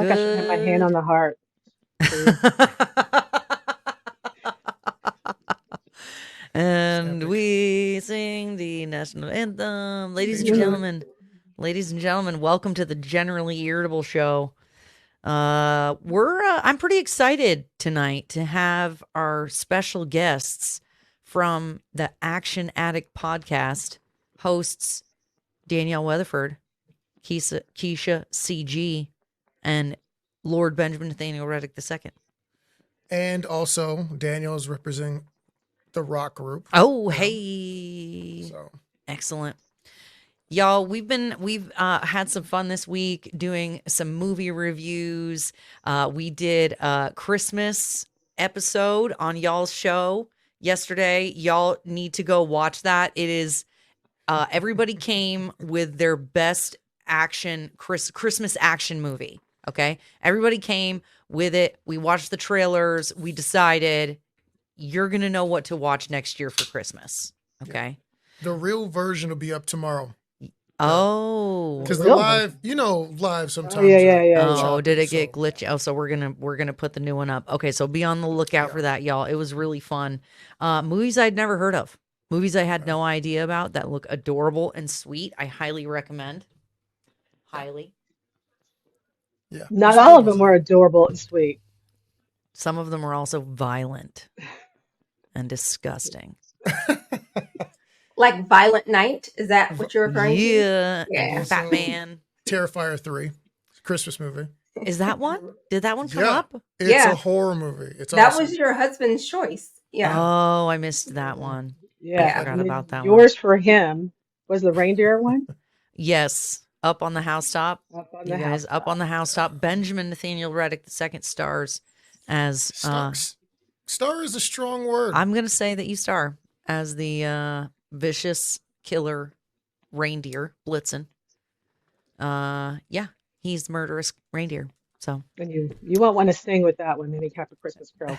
like I should have my hand Good. on the heart. See? It's And epic. we sing the national anthem. Patriotic. Ladies and gentlemen, welcome to the Generally Irritable Show. I'm pretty excited tonight to have our special guests from the Action Addict podcast, hosts Danielle Weatherford, Keisha CG, and Lord Benjamin Nathaniel Reddick II. And also, Daniel is representing the rock group. Oh, Yeah. hey. So Excellent. Y'all, we've had some fun this week doing some movie reviews. We did a Christmas episode on y'all's show yesterday. Y'all need to go watch that. It is everybody came with their best Christmas action movie. Okay, everybody came with it. We watched the trailers. We decided you're gonna know what to watch next year for Christmas. Okay. the real version will be up tomorrow. Oh, Because the Real live, live sometimes. Oh, yeah. oh, did it get so- glitchy? Oh, so we're gonna put the new one up. Okay, so be on the lookout for that, y'all. It was really fun. Movies I'd never heard of, movies I had no idea about that look adorable and sweet. I highly recommend. Highly. Yeah. Not all of them were adorable and sweet. Some of them are also violent and disgusting. Like Violent Night? Is that what you're referring to? Yeah, Yeah. and Fat Man. Terrifier 3, Christmas movie. Is that one? Did that one come Yeah. up? It's Yeah. a horror movie. It's That awesome. was your husband's choice. Yeah. Oh, I missed that one. Yeah. forgot and then about that one. Yours for him was the reindeer one? Yes, up on the housetop. Up on You the guys up on the housetop. Benjamin Nathaniel Reddick II stars as Star is a strong word. I'm gonna say that you star as the vicious killer reindeer Blitzen. Yeah, he's the murderous reindeer. So And you won't want to sing with that one, any type of Christmas Carol.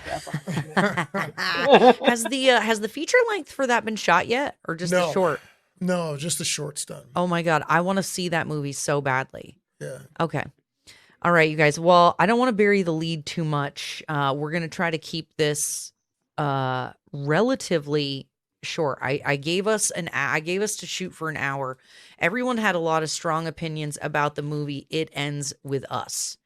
has the feature length for that been shot yet, or just No. a short? No, just the short's done. Oh my god, I want to see that movie so badly. Yeah. Okay. All right, you guys. Well, I don't want to bury the lead too much. We're going to try to keep this relatively short. I gave us to shoot for an hour. Everyone had a lot of strong opinions about the movie It Ends With Us.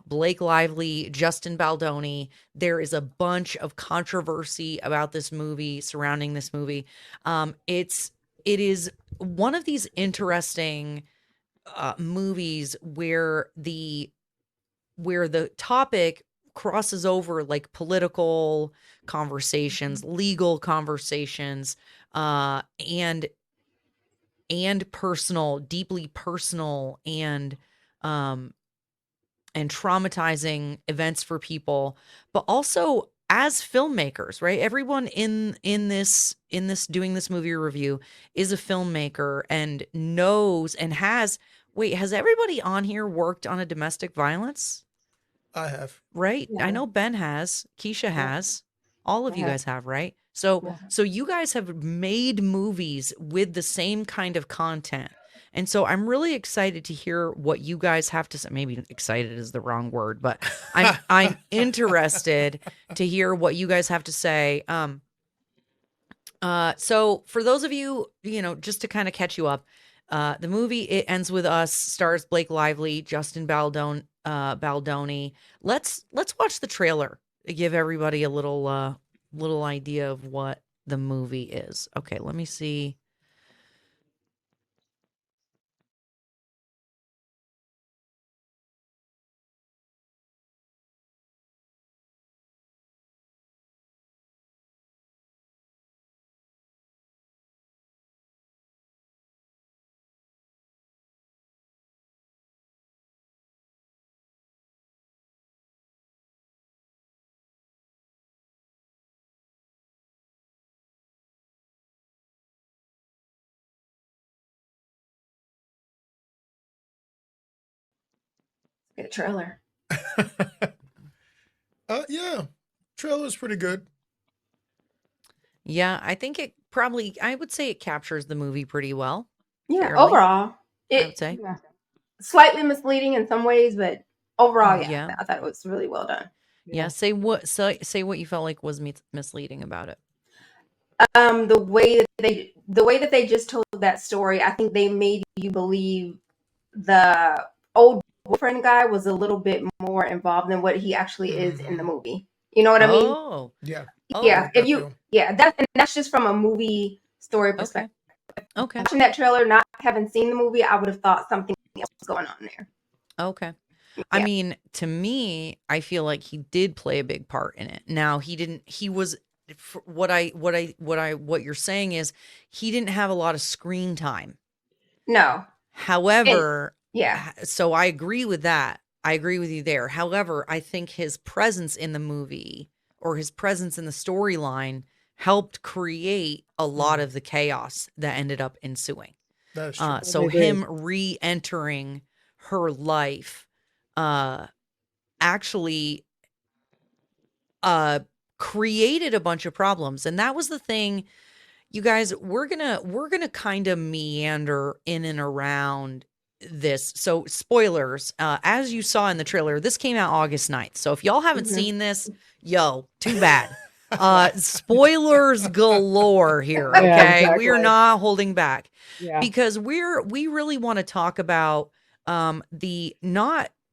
Blake Lively, Justin Baldoni. There is a bunch of controversy about this movie, surrounding this movie. It is one of these interesting movies where the topic crosses over like political conversations, legal conversations, and personal, deeply personal, and traumatizing events for people, but also as filmmakers, right? Everyone in this doing this movie review is a filmmaker and knows and has. Wait, has everybody on here worked on a domestic violence? I have. Right? Yeah. I know Ben has, Keisha has, all of you Yeah. guys have, right? So Yeah. so you guys have made movies with the same kind of content. And so I'm really excited to hear what you guys have to say. Maybe excited is the wrong word, but I'm interested to hear what you guys have to say. So for those of you, just to kind of catch you up, the movie It Ends With Us stars Blake Lively, Justin Baldoni. Let's watch the trailer to give everybody a little idea of what the movie is. Okay, let me see. Good trailer. Yeah. Trailer's pretty good. Yeah, I think I would say it captures the movie pretty well. Yeah, Fairly, overall, I would say. yeah, slightly misleading in some ways, but overall, yeah, Yeah. I thought it was really well done. Yeah. Say what you felt like was misleading about it. The way that they just told that story, I think they made you believe the old boyfriend guy was a little bit more involved than what he actually is in the Mhm. movie. You know what I mean? Oh. Yeah, I Oh. Yeah. get If that you, too. yeah, that's just from a movie story Okay. perspective. Okay. Watching that trailer, not having seen the movie, I would have thought something else was going on there. Okay. I Yeah. mean, to me, I feel like he did play a big part in it. Now, he was what you're saying is he didn't have a lot of screen time. No. And However, yeah. so I agree with that. I agree with you there. However, I think his presence in the movie or his presence in the storyline helped create a lot of the chaos that ended up ensuing. That is true. So Totally agree. him re-entering her life uh actually uh created a bunch of problems, and that was the thing. You guys, we're gonna kind of meander in and around this. So spoilers, as you saw in the trailer, this came out August 9th. So if y'all haven't Mhm. seen this, yo, too bad. Spoilers galore here. Yeah, Okay, we are exactly. not holding back Yeah. because we really want to talk about the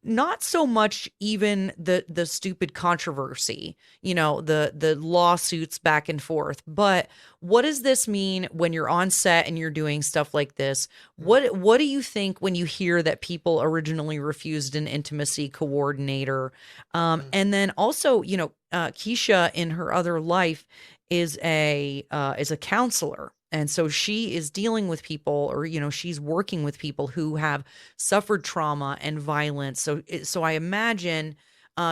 not so much even the stupid controversy, the lawsuits back and forth, but what does this mean when you're on set and you're doing stuff like this? What do you think when you hear that people originally refused an intimacy coordinator? And then also, Keisha in her other life is a counselor. And so she is dealing with people, or she's working with people who have suffered trauma and violence. So I imagine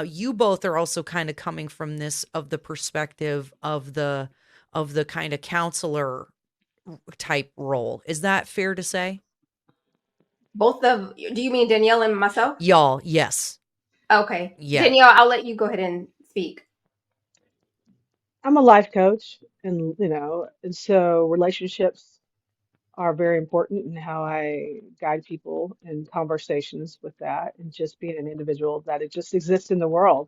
you both are also kind of coming from the perspective of the kind of counselor type role. Is that fair to say? Do you mean Danielle and myself? Y'all, yes. Okay. Yeah. Danielle, I'll let you go ahead and speak. I'm a life coach, and and so relationships are very important in how I guide people in conversations with that, and just being an individual that it just exists in the world.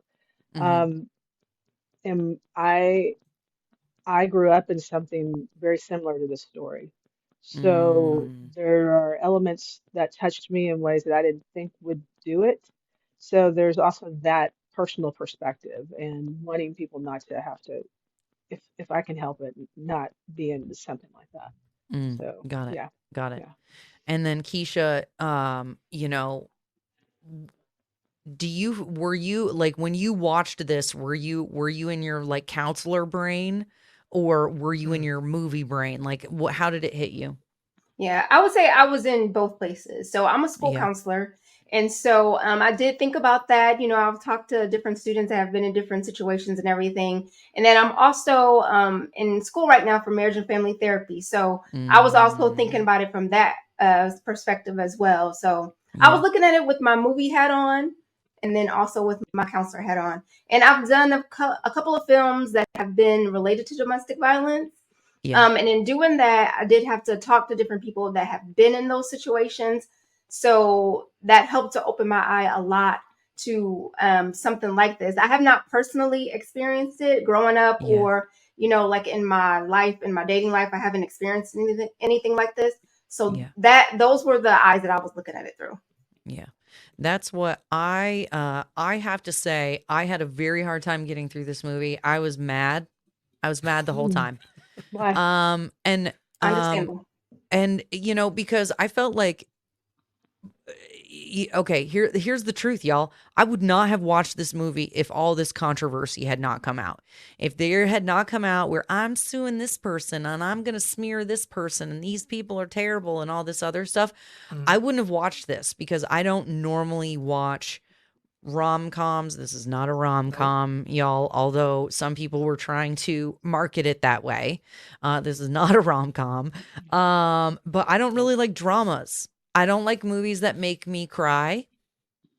Mm-hmm. Um, and I grew up in something very similar to this story. So Mm, there are elements that touched me in ways that I didn't think would do it. So there's also that personal perspective and wanting people not to have to, if I can help it, not be into something like that. So got it. yeah, Got it. yeah. And then Keisha, do you were you like when you watched this, were you in your like counselor brain, or were you in Mm. your movie brain? Like how did it hit you? Yeah, I would say I was in both places. So I'm a school Yeah. counselor. And so I did think about that. I've talked to different students that have been in different situations and everything. And then I'm also in school right now for marriage and family therapy. So I was also thinking Mm, about it from that perspective as well. So I was yeah. looking at it with my movie hat on and then also with my counselor hat on. And I've done a couple of films that have been related to domestic violence. Yeah. And in doing that, I did have to talk to different people that have been in those situations. So that helped to open my eye a lot to something like this. I have not personally experienced it growing up, Yeah. or, like in my life, in my dating life, I haven't experienced anything like this. So Yeah. those were the eyes that I was looking at it through. Yeah. That's what I have to say. I had a very hard time getting through this movie. I was mad. I was mad the whole Mm, time. why? And Understandable. because I felt like okay, here's the truth, y'all. I would not have watched this movie if all this controversy had not come out. If there had not come out where I'm suing this person and I'm going to smear this person and these people are terrible and all this other stuff, I Mm. wouldn't have watched this because I don't normally watch rom-coms. This is not a Nope. rom-com, y'all, although some people were trying to market it that way. This is not a rom-com. But I don't Nope. really like dramas. I don't like movies that make me cry.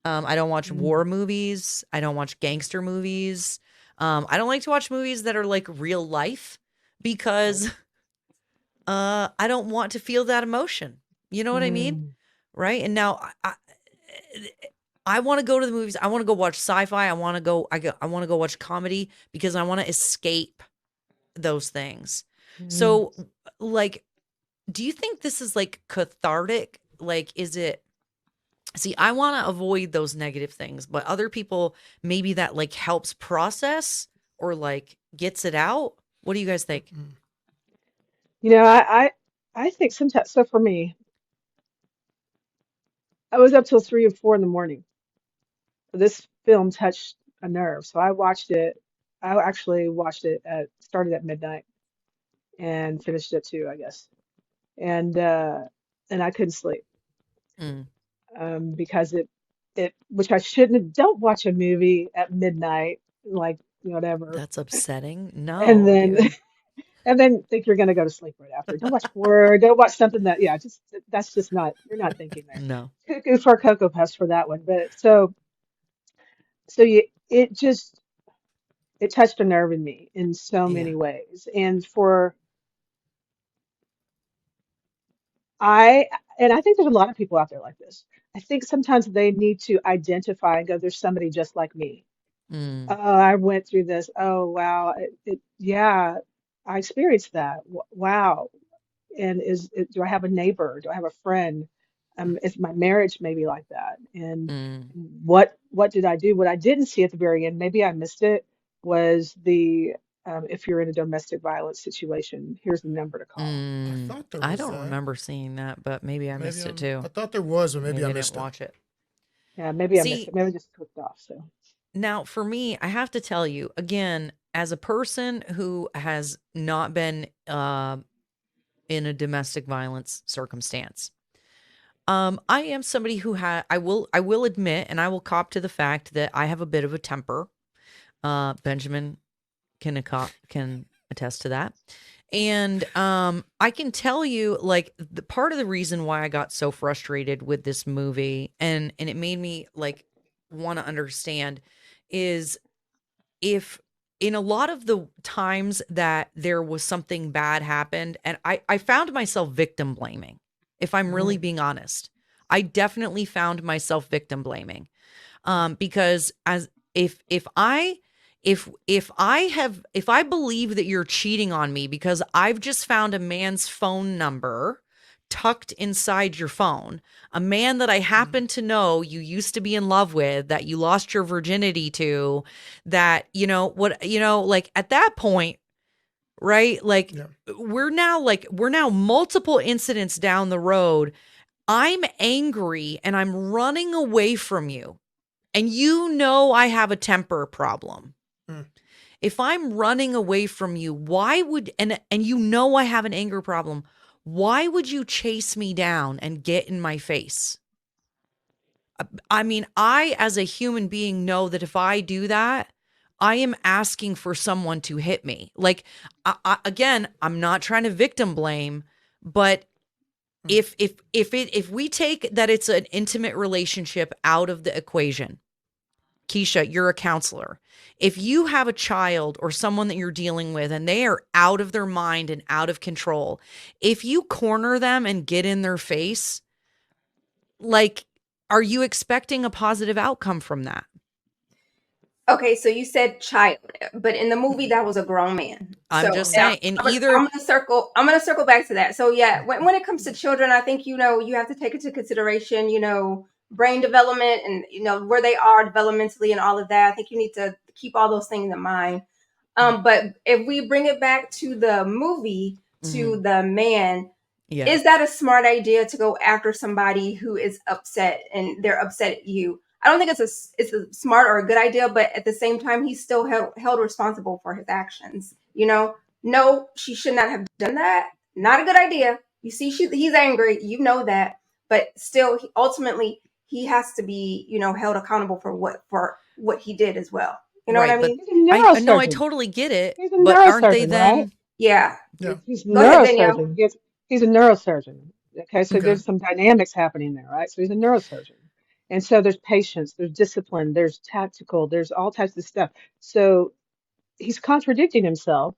I don't watch Mm, war movies. I don't watch gangster movies. I don't like to watch movies that are like real life Nope. because I don't want to feel that emotion. You know what I mean? mm, Right? And now I want to go to the movies. I want to go watch sci-fi. I want to go watch comedy because I want to escape those things. Mm. So, like, do you think this is like cathartic? Like, is it? See, I want to avoid those negative things, but other people maybe that like helps process or like gets it out. What do you guys think? Mm. You know, I think sometimes, so for me, I was up till 3 or 4 in the morning. This film touched a nerve. So I watched it. I actually watched it started at midnight and finished at 2, I guess. And I couldn't sleep Mm, because which I shouldn't have, don't watch a movie at midnight, like whatever. that's upsetting. And No, then dude. and then think you're gonna go to sleep right after. Don't watch horror, don't watch something that, yeah, just that's just not, you're not thinking there. No. Cuckoo for Cocoa Puffs for that one. But it just it touched a nerve in me in so Yeah. many ways. And for I and I think there's a lot of people out there like this. I think sometimes they need to identify and go, there's somebody just like me. Mm, Oh, I went through this. Oh, wow. Yeah, I experienced that. Wow. And do I have a neighbor? Do I have a friend? Is my marriage maybe like that? And mm, what did I do? What I didn't see at the very end, maybe I missed it, was the if you're in a domestic violence situation, here's the number to call. I mm. thought there I was don't that. remember seeing that, but maybe I Maybe missed it too. I thought there was, but maybe Maybe I I didn't missed it. watch it. Yeah, maybe I missed See, it. Maybe I just clicked off. So, now for me, I have to tell you again, as a person who has not been in a domestic violence circumstance, I am somebody who I will admit and I will cop to the fact that I have a bit of a temper. Benjamin can attest to that. And I can tell you like the part of the reason why I got so frustrated with this movie and it made me like want to understand is if in a lot of the times that there was something bad happened and I found myself victim blaming. If I'm really mhm. being honest, I definitely found myself victim blaming because as if I believe that you're cheating on me because I've just found a man's phone number tucked inside your phone, a man that I Mm. happen to know you used to be in love with, that you lost your virginity to, that like at that point, right? Like Yeah. we're now multiple incidents down the road. I'm angry and I'm running away from you. And you know I have a temper problem. Mm. If I'm running away from you, why would and you know I have an anger problem, why would you chase me down and get in my face? I mean, I as a human being know that if I do that, I am asking for someone to hit me. Like again, I'm not trying to victim blame, but Mm. if we take that it's an intimate relationship out of the equation, Keisha, you're a counselor. If you have a child or someone that you're dealing with and they are out of their mind and out of control, if you corner them and get in their face, like, are you expecting a positive outcome from that? Okay, so you said child, but in the movie that was a grown man. I'm So just now saying, in I'm either, gonna circle. I'm gonna circle back to that. So yeah, when it comes to children, I think you have to take into consideration brain development and where they are developmentally and all of that. I think you need to keep all those things in mind. Mm. But if we bring it back to the movie, mhm, to the man, yeah, is that a smart idea to go after somebody who is upset and they're upset at you? I don't think it's a smart or a good idea, but at the same time, he's still held responsible for his actions. No, she should not have done that. Not a good idea. You see, he's angry. You know that, but still, ultimately, he has to be held accountable for what he did as well. You know what right. I But mean? He's a I know I neurosurgeon. totally get it, He's a but aren't they neurosurgeon, right? then? Yeah. Yeah. He's a Go ahead, Danielle. neurosurgeon. He's a neurosurgeon. Okay, so Okay. there's some dynamics happening there, right? So he's a neurosurgeon. And so there's patience, there's discipline, there's tactical, there's all types of stuff. So he's contradicting himself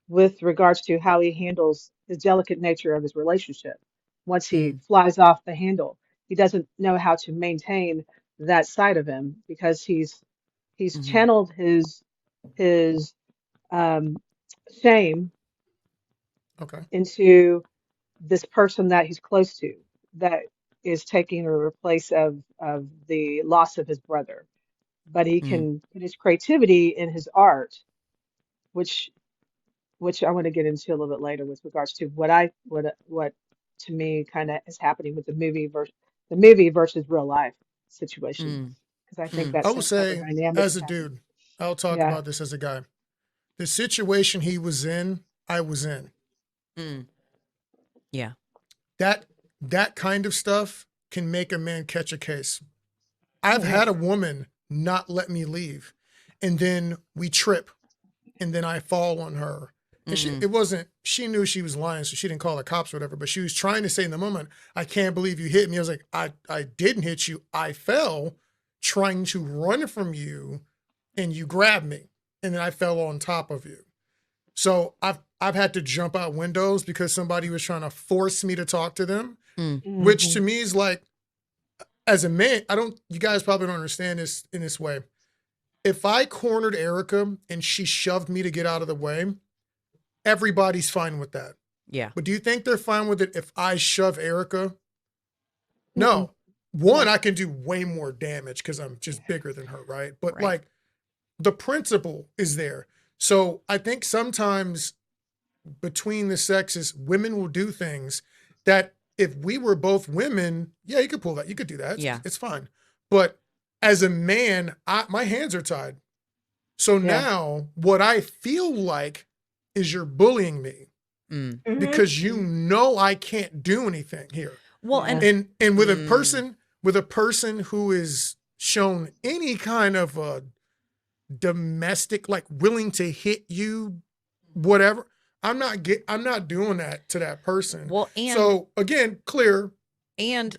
with regards to how he handles the delicate nature of his relationship. Once he Mm, flies off the handle, he doesn't know how to maintain. that side of him because he's Mhm. channeled his um, shame Okay. into this person that he's close to that is taking a place of the loss of his brother. But he Mm. can put his creativity in his art, which I want to get into a little bit later with regards to what to me kind of is happening with the movie versus real life situation Mm. because I think Mm. that I would same type of say, dynamic as is a happening. dude, I'll talk Yeah. about this as a guy. The situation he was in, I was in. Mm. Yeah. That that kind of stuff can make a man catch a case. Oh I've yeah. had a woman not let me leave, and then we trip, and then I fall on her. And Mm. it wasn't, she knew she was lying, so she didn't call the cops or whatever, but she was trying to say in the moment, I can't believe you hit me. I was like, I didn't hit you. I fell trying to run from you, and you grabbed me, and then I fell on top of you. So I've had to jump out windows because somebody was trying to force me to talk to them, Mm. which Hmm. to me is like, as a man, you guys probably don't understand this in this way. If I cornered Erica and she shoved me to get out of the way, everybody's fine with that. Yeah. But do you think they're fine with it if I shove Erica? Mm-mm. No. One, No. I can do way more damage because I'm just bigger than her, right? But Right. like the principle is there. So I think sometimes between the sexes, women will do things that if we were both women, yeah, you could pull that. You could do that. Yeah. It's fine. But as a man, my hands are tied. So Yeah. now what I feel like is you're bullying me Mm. Mm-hmm. because you know I can't do anything here. Well, Yeah. And with Mm. a person who is shown any kind of domestic, like willing to hit you, whatever, I'm not doing that to that person. Well, and So again, clear. and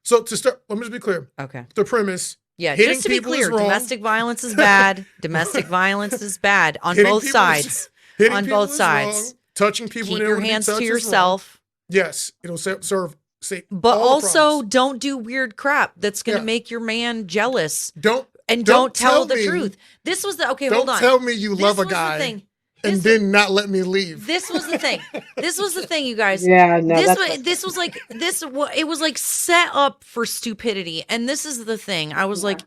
So to start, let me just be clear. okay. The premise, Yeah, hitting just to be people is clear, wrong. domestic violence is bad. Domestic violence is bad on hitting both people sides. is hitting On people both is wrong. sides. Touching people when Keep they your don't want to be hands to touched is wrong. yourself, Yes, it'll serve say but all the also problems. don't do weird crap that's going to Yeah. make your man jealous Don't and don't don't tell tell the me truth. This was the okay, hold don't on. tell me you This love a was the guy thing. and This then not let me leave. this was the thing. This was the thing, you guys. Yeah. No, This that's was messed up. this was like it was like set up for stupidity. And this is the thing. I was Yeah. like,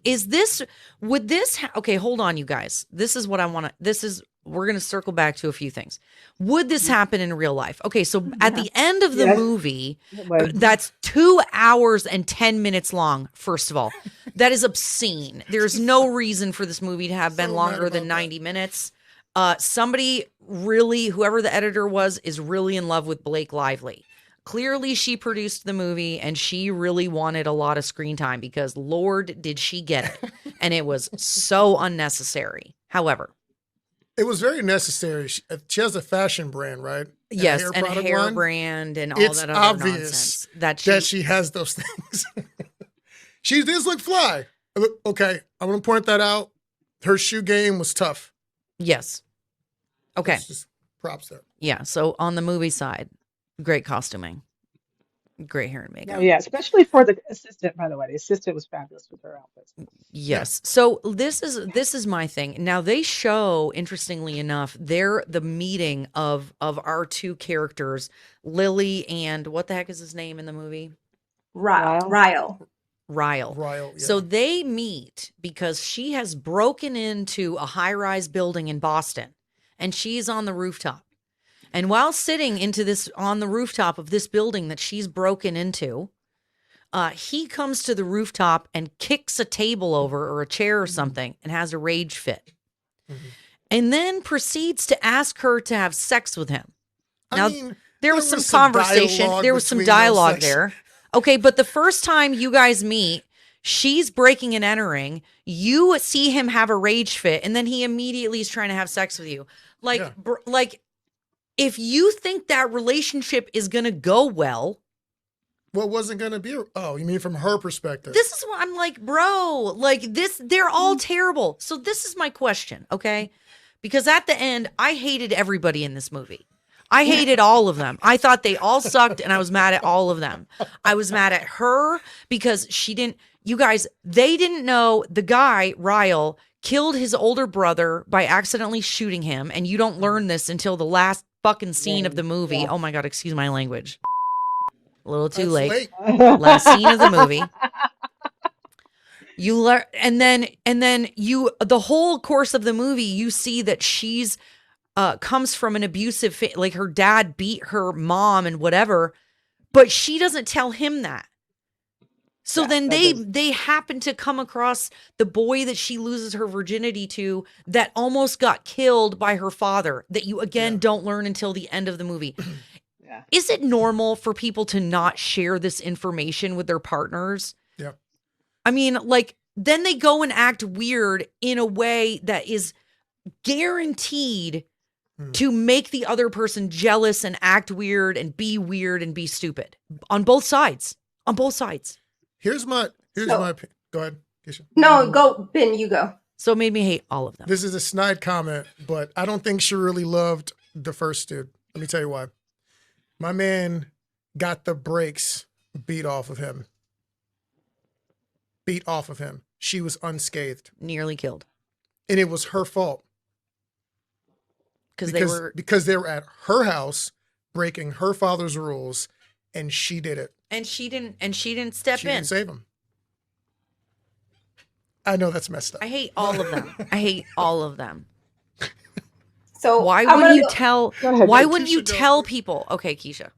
okay, hold on, you guys. This is what I want to we're going to circle back to a few things. Would this happen in real life? Okay, so at Yeah. the end of the Yes. movie, It would. that's 2 hours and 10 minutes long, first of all. That is obscene. There's no reason for this movie to have been So mad longer than about that. 90 minutes. Somebody really, whoever the editor was, is really in love with Blake Lively. Clearly, she produced the movie and she really wanted a lot of screen time because Lord, did she get it. And it was so unnecessary. However, It was very necessary. She has a fashion brand, right? And yes, hair and a product hair line. brand and all It's that other obvious nonsense that that she has those things. She does look fly. Okay, I'm gonna point that out. Her shoe game was tough. yes. Okay. It's just props there. Yeah. So on the movie side, great costuming, great hair and No, makeup. yeah, especially for the assistant, by the way. The assistant was fabulous with her outfits. Yeah. Yes. So this is my thing. Now they show, interestingly enough, the meeting of our two characters, Lily and what the heck is his name in the movie? Lyle? Ryle. Ryle. Royal. Yeah. So they meet because she has broken into a high-rise building in Boston and she's on the rooftop. And while sitting on the rooftop of this building that she's broken into, he comes to the rooftop and kicks a table over or a chair or something and has a rage fit. Mhm. And then proceeds to ask her to have sex with him. Now, I mean, there was some conversation. dialogue There was some between those dialogue sections. there. Okay, but the first time you guys meet, she's breaking and entering. You see him have a rage fit, and then he immediately is trying to have sex with you. Like, Yeah. like if you think that relationship is gonna go well, What wasn't gonna be? Oh, you mean from her perspective? this is what I'm like, bro. Like this, they're all terrible. So this is my question, okay? Because at the end, I hated everybody in this movie. I hated all of them. I thought they all sucked and I was mad at all of them. I was mad at her because you guys, they didn't know the guy, Ryle, killed his older brother by accidentally shooting him. And you don't learn this until the last fucking scene of the movie. Yeah. Oh my God, excuse my language. A little too That's late. late. Last scene of the movie. You learn, and then the whole course of the movie, you see that she's comes from an abusive, like her dad beat her mom and whatever, but she doesn't tell him that. So Yeah, then that they happen to come across the boy that she loses her virginity to that almost got killed by her father, that you again Yeah. don't learn until the end of the movie. yeah. Is it normal for people to not share this information with their partners? Yep. I mean, like, then they go and act weird in a way that is guaranteed to make the other person jealous and act weird and be stupid on both sides. On both sides. Here's my So- opinion. Go ahead, Keisha. No, go, Ben, you go. So it made me hate all of them. This is a snide comment, but I don't think she really loved the first dude. Let me tell you why. My man got the brakes beat off of him. Beat off of him. She was unscathed. Nearly killed. And it was her fault. Because they were at her house breaking her father's rules, and she did it. and she didn't step She in. didn't save him. I know that's messed up. I hate all of them. I hate all of them. So Why I'm wouldn't gonna you go- tell? Go ahead. Why Keisha, wouldn't you go. tell people? Okay, Keisha,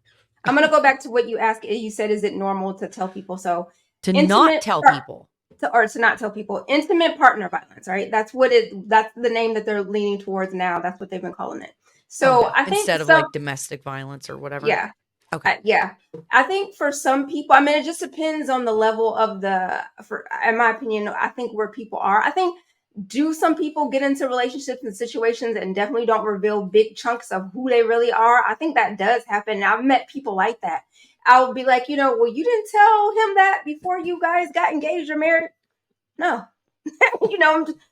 I'm gonna go back to what you asked. You said, "Is it normal to tell people?" So to Intimate not tell part- people. to not tell people, intimate partner violence, right? That's the name that they're leaning towards now. That's what they've been calling it. So I think Instead of some- like domestic violence or whatever. yeah. Okay. Yeah. I think for some people, I mean, it just depends on the level of in my opinion, I think where people are. I think, do some people get into relationships and situations and definitely don't reveal big chunks of who they really are? I think that does happen. And I've met people like that. I would be like, well, you didn't tell him that before you guys got engaged or married? No.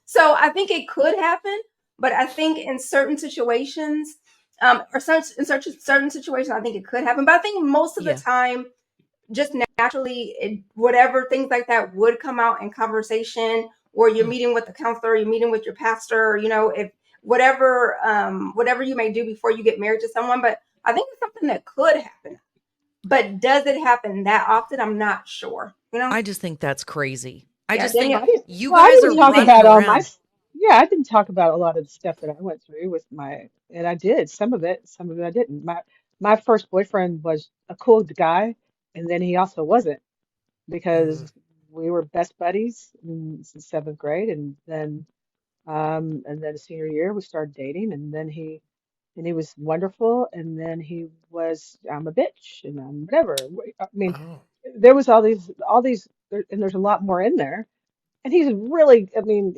So I think it could happen, but I think in certain situations, in certain situations, I think it could happen. But I think most of Yeah. the time, just naturally, whatever things like that would come out in conversation, or you're meeting with the counselor, you're meeting with your pastor, if whatever you may do before you get married to someone. But I think it's something that could happen. But does it happen that often? I'm not sure. I just think that's crazy. I Yeah, just Daniel- think you Well, I guys didn't are talk running about all around. my. Yeah, I didn't talk about a lot of the stuff that I went through with and I did some of it I didn't. My first boyfriend was a cool guy, and then he also wasn't, because we were best buddies since seventh grade, and then senior year we started dating, and then he was wonderful, and then I'm a bitch and I'm whatever. I mean, Oh. there was all these, and there's a lot more in there. And he's really, I mean,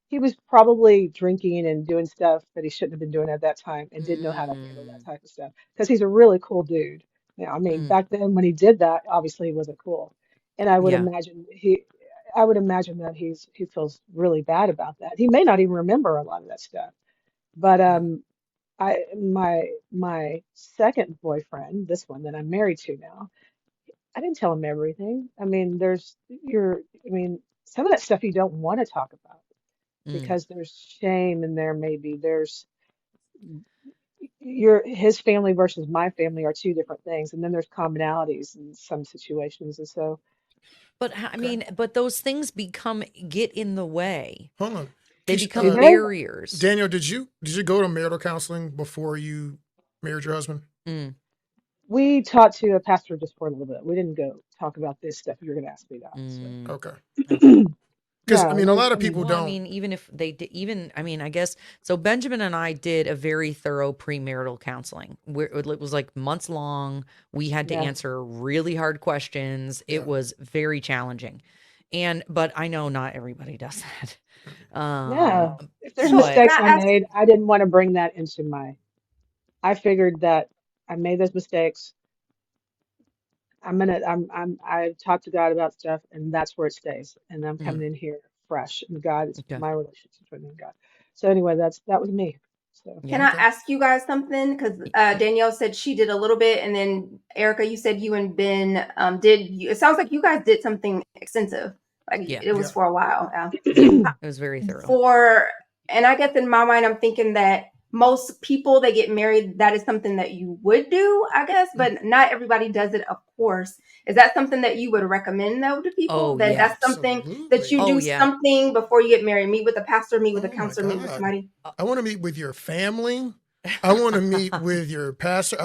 he was probably drinking and doing stuff that he shouldn't have been doing at that time and didn't know how to handle that type of stuff, because he's a really cool dude. I mean, back then when he did that, obviously he wasn't cool. And I would Yeah. imagine that he feels really bad about that. He may not even remember a lot of that stuff. But my second boyfriend, this one that I'm married to now, I didn't tell him everything. I mean, some of that stuff you don't want to talk about Mm. because there's shame in there. Maybe his family versus my family are two different things, and then there's commonalities in some situations, and so But I mean, but those things get in the way. Hold on. They Keisha, become Do they? barriers. Daniel, did you go to marital counseling before you married your husband? Mm. we talked to a pastor just for a little bit. We didn't go talk about this stuff you're going to ask me about. Mm. Okay. Okay. Because No, I mean, a lot of people Well, don't. I mean, even if they did, I mean, I guess so. Benjamin and I did a very thorough premarital counseling. It was like months long. We had to Yeah. answer really hard questions. It Yeah. was very challenging, but I know not everybody does that. Yeah. If there's So, mistakes can I I ask- made, I didn't want to bring that into I figured that I made those mistakes. I've talked to God about stuff, and that's where it stays. And I'm coming in here fresh, and God is Okay. my relationship with me and God. So anyway, that was me. So Can Yeah. I Okay. ask you guys something? Because Danielle said she did a little bit, and then Erica, you said you and Ben did. It sounds like you guys did something extensive. Like Yeah. it was Yeah. for a while. Yeah. It was very thorough. And I guess in my mind, I'm thinking that most people that get married, that is something that you would do, I guess, but not everybody does it, of course. Is that something that you would recommend though to people? Oh, That yeah. that's something that you Absolutely. Oh, do yeah. something before you get married? Meet with a pastor, meet with a Oh my counselor, meet with God. somebody. I want to meet with your family. I want to meet with your pastor.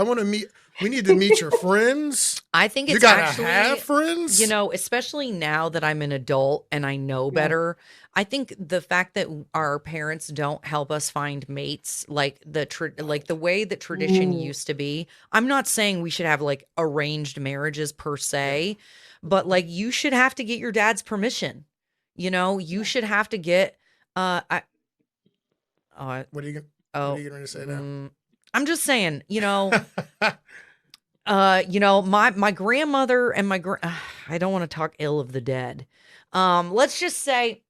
We need to meet your friends. I think You it's gotta actually, have friends. you know, especially now that I'm an adult and I know yeah. better, I think the fact that our parents don't help us find mates like like the way that tradition Mm. used to be. I'm not saying we should have like arranged marriages per Yeah. se, but like you should have to get your dad's permission. You know, you Yeah. should have to get I What are you oh going to say now? I'm just saying, you know, my grandmother and I don't want to talk ill of the dead. Let's just say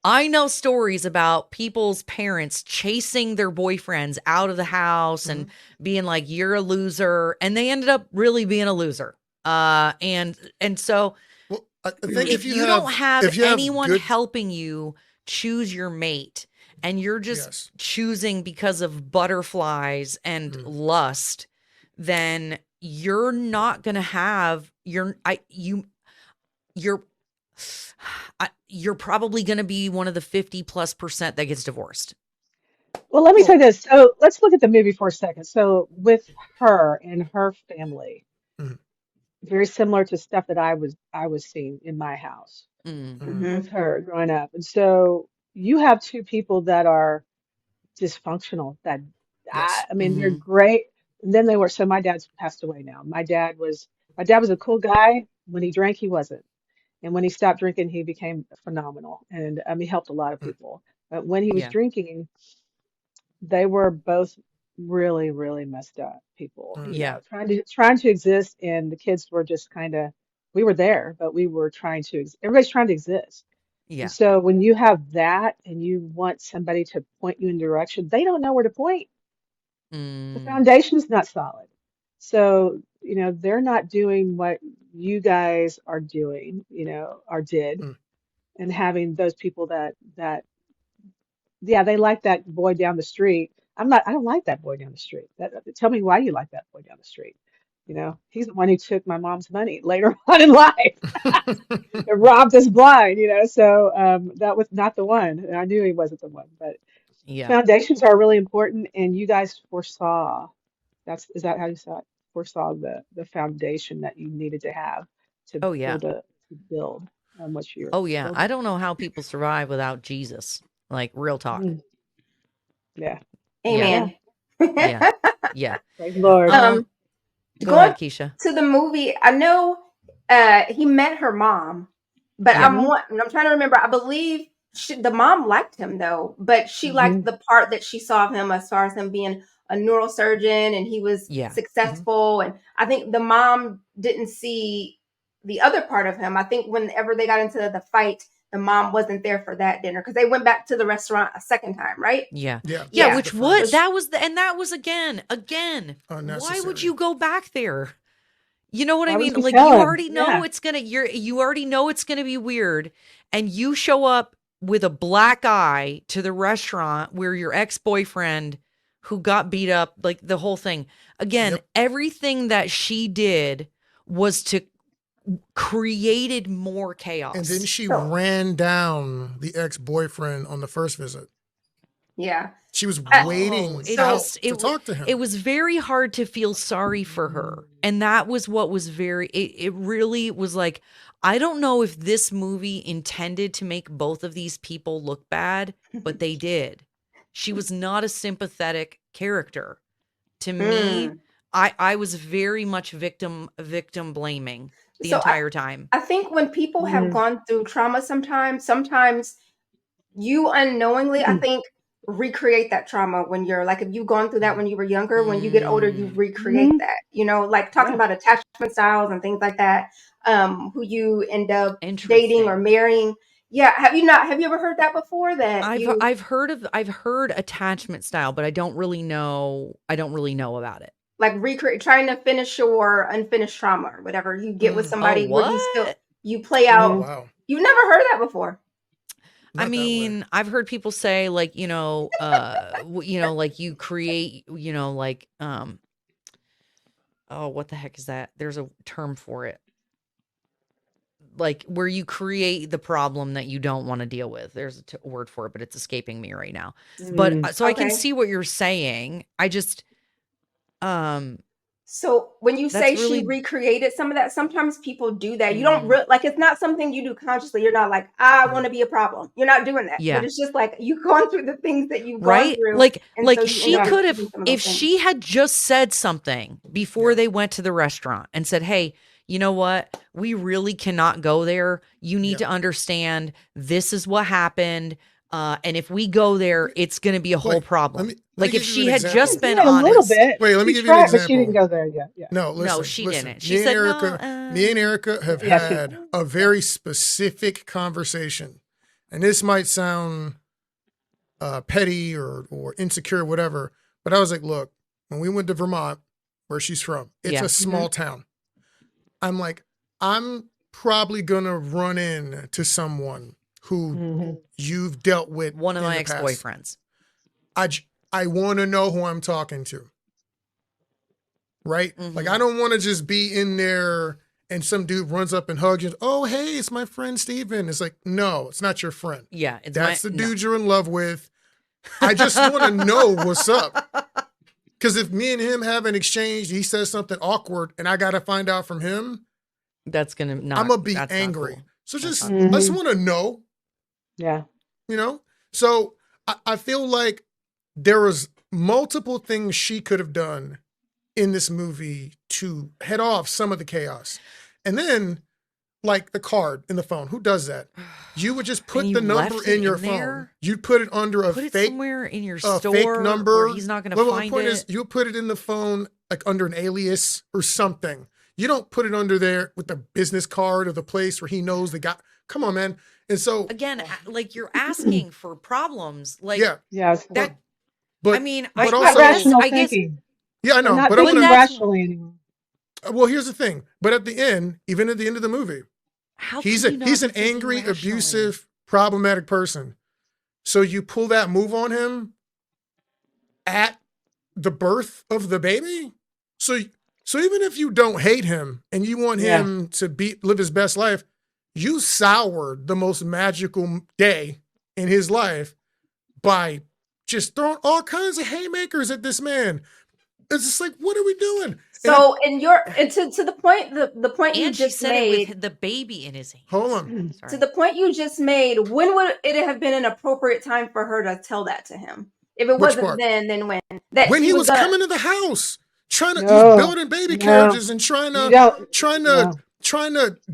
I know stories about people's parents chasing their boyfriends out of the house and Mhm. being like, "You're a loser," and they ended up really being a loser. And so Well, I think if you don't have if you have anyone good, helping you choose your mate and you're just yes. choosing because of butterflies and Mm. lust, then you're not going to have you're you're probably going to be one of the 50+% that gets divorced. Well, let me say Well, this. So let's look at the movie for a second. So with her and her family, mm, very similar to stuff that I was seeing in my house Mm, mm, with her growing up. And so you have two people that are dysfunctional that yes. I mean they're hmm great. And then they were so my dad's passed away now. My dad was a cool guy. When he drank, he wasn't. And when he stopped drinking, he became phenomenal. And he helped a lot of Mm, people. But when he was Yeah. drinking, they were both really, really messed up people, mm, Yeah. trying to exist, and the kids were just kind of we were there, but we were trying to everybody's trying to exist. And Yeah. so when you have that and you want somebody to point you in direction, they don't know where to point. The Mm, foundation is not solid. So, they're not doing what you guys are doing, or did, mm. and having those people that yeah, they like that boy down the street. I don't like that boy down the street. Tell me why you like that boy down the street. He's the one who took my mom's money later on in life and robbed us blind, so that was not the one. And I knew he wasn't the one, but yeah. foundations are really important, and you guys foresaw is that how you saw it? Foresaw the foundation that you needed to have to Oh, be able yeah. to build on what you're Oh, yeah. I building. don't know how people survive without Jesus. Like, real talk. Mm, yeah. Yeah. Yeah. Amen. Yeah. Yeah. Praise the Lord. Uh, um, Go Going ahead, Keisha. to the movie, I know he met her mom, but Yeah. I'm trying to remember. I believe the mom liked him though, but she liked Hmm. the part that she saw of him as far as him being a neurosurgeon and he was Yeah. mhm. successful. And I think the mom didn't see the other part of him. I think whenever they got into the fight, the mom wasn't there for that dinner because they went back to the restaurant a second time, right? Yeah. Yeah. Yeah. That was Yeah. the Which what first that was and that was again. Why would unnecessary. you go back there? You know what I Why would mean? you Like tell you him? already know Yeah. you already know it's gonna be weird, and you show up with a black eye to the restaurant where your ex-boyfriend who got beat up, like the whole thing. Again, Yep. everything that she did was to created more And then chaos. she So ran down the ex-boyfriend on the first visit. yeah. She was Oh, waiting it So out just to talk to it him. was very hard to feel sorry for her. And that was what was it really was like, I don't know if this movie intended to make both of these people look bad, but they did. She was not a sympathetic character. To me, mm. I was very much victim blaming the so entire time. I think when people have Mm. gone through trauma sometimes you unknowingly, I think, recreate that trauma when you're like, if you've gone through that when you were younger, when you get older, you Mm, recreate Hmm. that, like talking Yeah. about attachment styles and things like that, who you end up dating or interesting. marrying. Yeah, have you ever heard that before, that you I've heard attachment style, but I don't really know about it. like recreate, trying to finish your unfinished trauma or whatever, you get with Oh, somebody where what? you play Oh out. Mhm. wow, You've never heard that before? I not that way. mean, I've heard people say like, like you create, like oh, what the heck is that? There's a term for it. Like where you create the problem that you don't want to deal with. There's a word for it, but it's escaping me right now. But Mm. so I can Okay. see what you're saying. I just um So when you that's say she really recreated some of that, sometimes people do that. You don't mm, like, it's not something you do consciously. You're not like, I want Right. to be a problem. You're not doing that. But yeah. it's just like you've gone through the things that you've gone Right? through, and so Like you end she up Yeah. could have, repeating some of if those things. she had just said something before Yeah. they went to the restaurant and said, "Hey, you know what? We really cannot go there. You need Yeah. to understand this is what happened. And if we go there, it's going to be a whole Wait, problem." let me Like if give you she an had example. just She been did a little honest. bit. Wait, let me She give you an tried, but she didn't example. go there yet. Yeah. No, No, listen, she listen. didn't. She said, "No, Me and Erica have Yeah, she had a very specific conversation, and this might sound petty or insecure, whatever. But I was like, look, when we went to Vermont, where she's from, it's Yeah. a small town. I'm like, I'm probably gonna run into someone who hmm you've dealt with one of in my the past. ex-boyfriends." I want to know who I'm talking to, right? Like, I Mhm. don't want to just be in there and some dude runs up and hugs you. Oh, hey, it's my friend Steven. It's like, no, it's not your friend. Yeah, it's That's the no. dude you're in love with. I just want to know what's up. Because if me and him have an exchange, he says something awkward and I got to find out from him, That's going to not I'm going to be that's not angry. cool. So That's just, not cool. I just hmm want to know, Yeah. you know? So I feel like there was multiple things she could have done in this movie to head off some of the chaos. And then, like the card in the phone, who does that? You would just And put you the number left it in your in phone. there? You'd put it under a Put it fake somewhere in your fake store number. where he's not going to Well, my find point is, it. you put it in the phone like under an alias or something. You don't put it under there with the business card or the place where he knows they got. Come on, man. And so Again, like you're asking for problems. Like yeah, Yeah. It's, that. I but mean, that's but not also rational I guess, thinking. yeah, I They're know. not But I but want thinking to. that's rationally anymore. Well, here's the thing. But at the end, even at the end of the movie, how he's can you not he's be an thinking angry, rationally? abusive, problematic person. So you pull that move on him at the birth of the baby. So even if you don't hate him and you want Yeah. him to live his best life, you soured the most magical day in his life by just throwing all kinds of haymakers at this man. It's just like, what are we doing? So to the point, the point you And she just said it made, with the baby in his hands. Hold on. to Sorry. the point you just made, when would it have been an appropriate time for her to tell that to him? If it Which wasn't part? then when? That When she he was was gonna. coming to the house, he's No. building baby No. carriages and trying You to don't. No.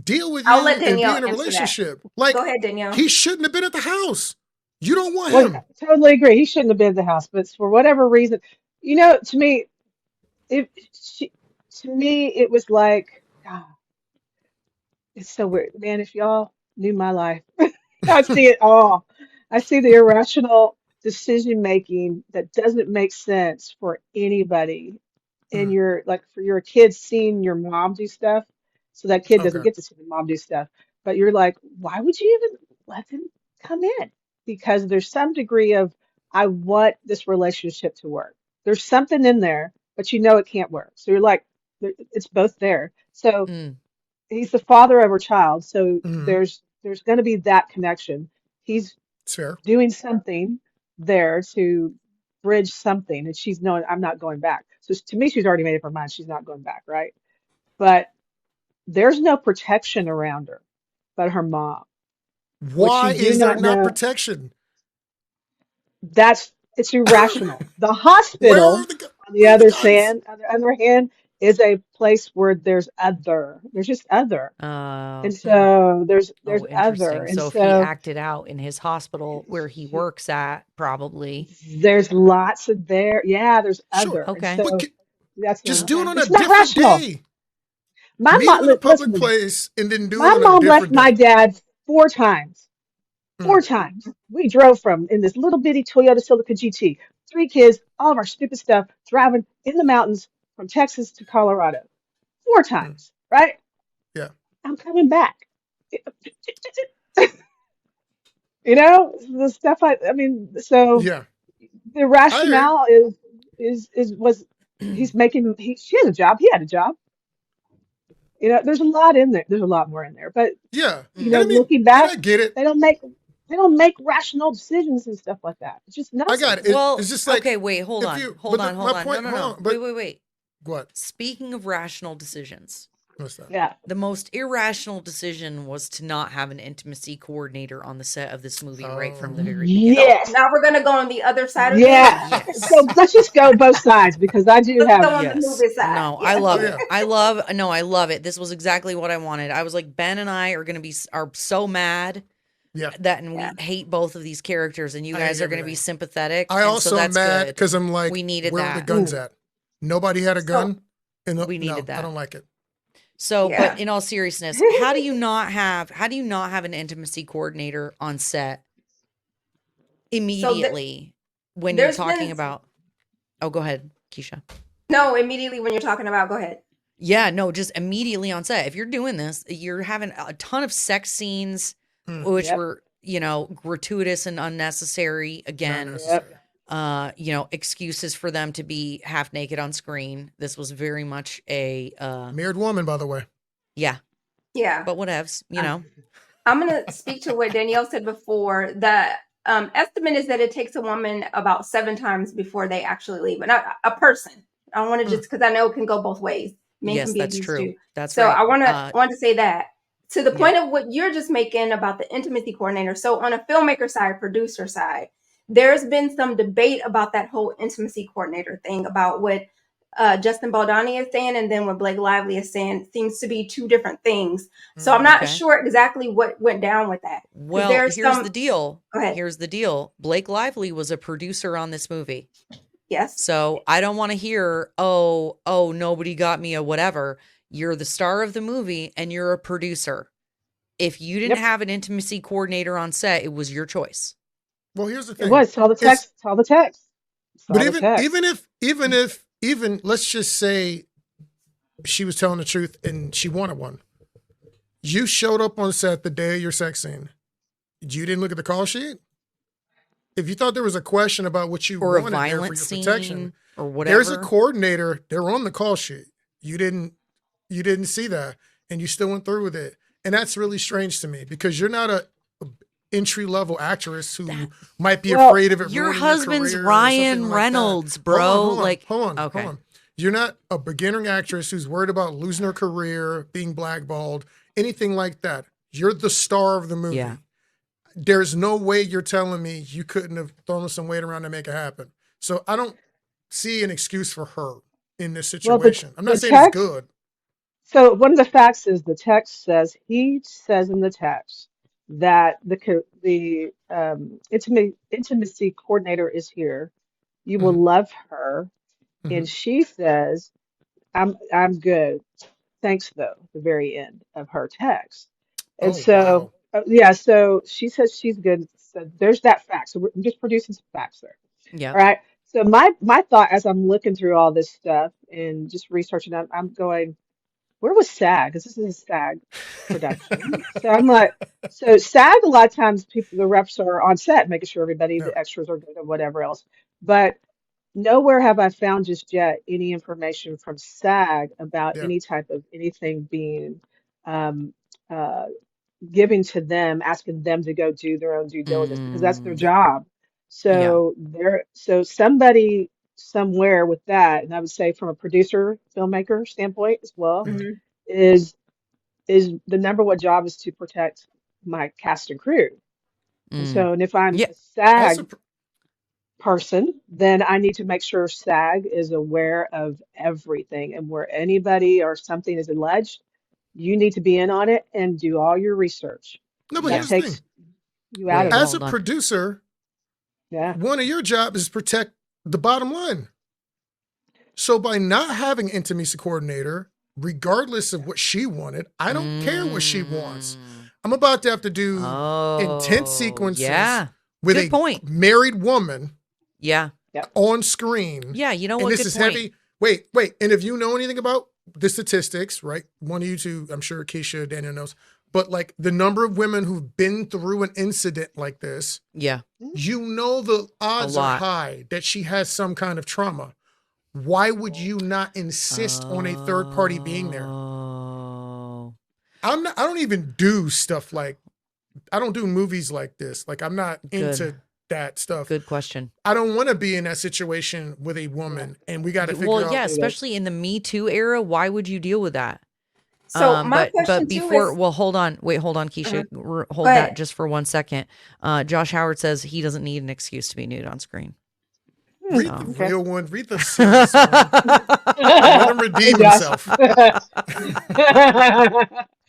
deal with I'll you let and be Danielle in a answer that. relationship. Like, Go ahead, Danielle. he shouldn't have been at the house. You don't want Well, him. I totally agree. He shouldn't have been at the house, but for whatever reason, to me, it she, to me, it was like, God, it's so weird, man. If y'all knew my life, I see it all. I see the irrational decision making that doesn't make sense for anybody. And Mm, you're like, for your kid seeing your mom do stuff, so that kid doesn't okay. get to see the mom do stuff. But you're like, why would you even let them come in? Because there's some degree of, I want this relationship to work. There's something in there, but you know it can't work. So you're like, it's both there. So Mm. he's the father of her child, so Mm-hmm. there's going to be that connection. He's It's fair. doing something there to bridge something, and she's knowing I'm not going back. So to me, she's already made up her mind she's not going back, right? But there's no protection around her but her mom, which Why you do is there not not know. protection? It's irrational. The Where hospital, are the on the where are the other guns? hand, is a place where there's other. There's just other. And Hmm. so there's Oh, other. interesting. And So if he so acted out in his hospital where he works at, probably. there's lots of there. Yeah, there's Sure. other. And Okay. But so that's just not, do it Okay. on a it's not different rational. day. My Meet him mom, in a public listen to me. place and then do it My on a mom left different my day. dad 4 times. Mm, 4 times we drove from in this little bitty Toyota Celica GT, 3 kids, all of our stupid stuff, driving in the mountains from Texas to Colorado. Four mm. times, right? Yeah. I'm coming back. You know, the stuff I mean, so Yeah. the I hear you. rationale is was he's making she has a job, he had a job. You know, there's a lot in there. There's a lot more in there. But, Yeah. you And know, Mm. I mean, looking and back, I get it. they don't make they don't make rational decisions and stuff like that. It's just I got it. nonsense. It's Well, just okay, like wait, hold if on. you, Hold on, my hold on. No, point, no, hold no. on, Wait, but wait, wait. what? Speaking of rational decisions, What's that? Yeah. the most irrational decision was to not have an intimacy coordinator on the set of this movie right from the Oh, very beginning. So Yes. now we're gonna go on the other side of this. Yeah. Yes. So let's just go both sides because I do Let's have go on the Yes. movie side. No, I Yeah. oh love it. yeah. I love it. This was exactly what I wanted. I was like, Ben and I are going to be, are so mad Yeah. that, and Yeah. we hate both of these characters, and you I hate guys are going to be everything. sympathetic. I And so also am that's mad good. because I'm like, We needed where are the that. guns mm, at? Nobody had a So gun. And We no, needed I that. don't like it. So, yeah. but in all seriousness, how do you not have an intimacy coordinator on set So immediately when you're there's talking been about, oh, go ahead, Keisha. no immediately when you're talking about. Go ahead. Yeah, no, just immediately on set. If you're doing this, you're having a ton of sex scenes, Mm, which yep. were, gratuitous and unnecessary. not Again, Yep. necessary. excuses for them to be half naked on screen. This was very much a, Married woman, by the way. yeah, Yeah. but whatevs, I'm going to speak to what Danielle said before. The estimate is that it takes a woman about 7 times before they actually leave. And a person. I don't want to Mm, just because I know it can go both ways. Men can Yes, be that's abused true. too. That's So right. I want to say that to the Yeah. point of what you're just making about the intimacy coordinator. So on a filmmaker side, producer side, there's been some debate about that whole intimacy coordinator thing about what Justin Baldoni is saying and then what Blake Lively is saying seems to be two different things. So I'm mm. not Okay. sure exactly what went down with that. Because Well, there's here's some. the deal. Go ahead. Here's the deal. Blake Lively was a producer on this movie. Yes. So I don't want to hear, oh, nobody got me a whatever. You're the star of the movie and you're a producer. If you didn't Yep. have an intimacy coordinator on set, it was your choice. Well, here's the It thing. was. Tell the It's text. Tell the text. but Tell the text. even let's just say she was telling the truth and she wanted one. You showed up on set the day of your sex scene. You didn't look at the call sheet. If you thought there was a question about what you Or a wanted there for violent your scene protection, or whatever. there's a coordinator. They're on the call sheet. You didn't see that, and you still went through with it. And that's really strange to me because you're not a entry level actress who might be Well, afraid of it. Your ruining husband's career or Ryan something like that. Reynolds, Hold bro. on, Like, hold okay. on. You're not a beginning actress who's worried about losing her career, being blackballed, anything like that. You're the star of the movie. Yeah. There's no way you're telling me you couldn't have thrown some weight around to make it happen. So I don't see an excuse for her in this Well, situation. I'm the not saying it's text. good. So one of the facts is the text says he says in the text that the intimacy coordinator is here. You will Mhm, love her, and mhm. she says, I'm good. Thanks though." The very end of her text, and Oh, so wow. yeah, so she says she's good. So there's that fact. So I'm just producing some facts there. All Yep. right. So my thought as I'm looking through all this stuff and just researching, I'm going, where was SAG? Because this is a SAG production. So I'm like, so SAG, a lot of times people, the reps are on set, making sure everybody, Yeah, the extras are good and whatever else. But nowhere have I found just yet any information from SAG about yeah, any type of anything being um, uh, giving to them, asking them to go do their own due diligence because that's their Mm, yeah, job. yeah. So somebody somewhere with that, and I would say from a producer, filmmaker standpoint as well, yeah. Hmm. is is the number one job is to protect my cast and crew. And Mm. so, and if I'm Yeah. a Also, SAG person, then I need to make sure SAG is aware of everything and where anybody or something is alleged, you need to be in on it and do all your research. no, but That Yeah. here's the thing. takes you out Wait, of it. As a hold on. producer, Yeah. one of your jobs is protect the bottom line. So by not having intimacy coordinator, regardless of what she wanted, I don't care what she wants. Mm. I'm about to have to do intense Oh, sequences yeah. with Good a point. married woman Yeah. on screen. Yeah, you know And what? this Good is point. heavy. Wait. And if you know anything about the statistics, right? One of you two, I'm sure Keisha, Daniel knows, but like the number of women who've been through an incident like this, Yeah. you know the odds are lot. high that she has some kind of trauma. Why would you not insist on a third party being there? Oh. I don't even do stuff like, I don't do movies like this. Like I'm not into that stuff. Good question. I don't want to be in that situation with a woman, and we got to figure Well, out. yeah, especially in the Me Too era, why would you deal with that? So my but question before, too is, well, hold on, Keisha, hold Go that ahead. just for 1 second. Josh Howard says he doesn't need an excuse to be nude on screen. Read So. the real one. Read the serious one. Let him redeem himself. I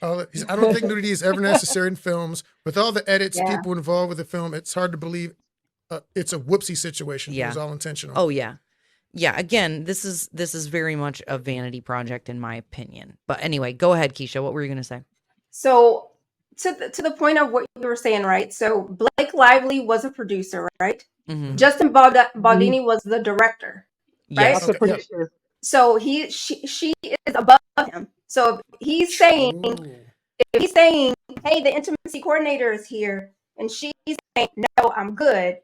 don't think nudity is ever necessary in films. With all the edits, Yeah. people involved with the film, it's hard to believe it's a whoopsie situation. Yeah. It was all intentional. Oh yeah. Yeah, again, this is very much a vanity project in my opinion. But anyway, go ahead, Keisha. What were you going to say? so to the point of what you were saying, right? So Blake Lively was a producer, right? Mhm. Justin Baldini was the director, right? Yes. Also Okay, yeah. producer. So she is above him. So if he's saying, Ooh. hey, the intimacy coordinator is here, and she's saying, no, I'm good.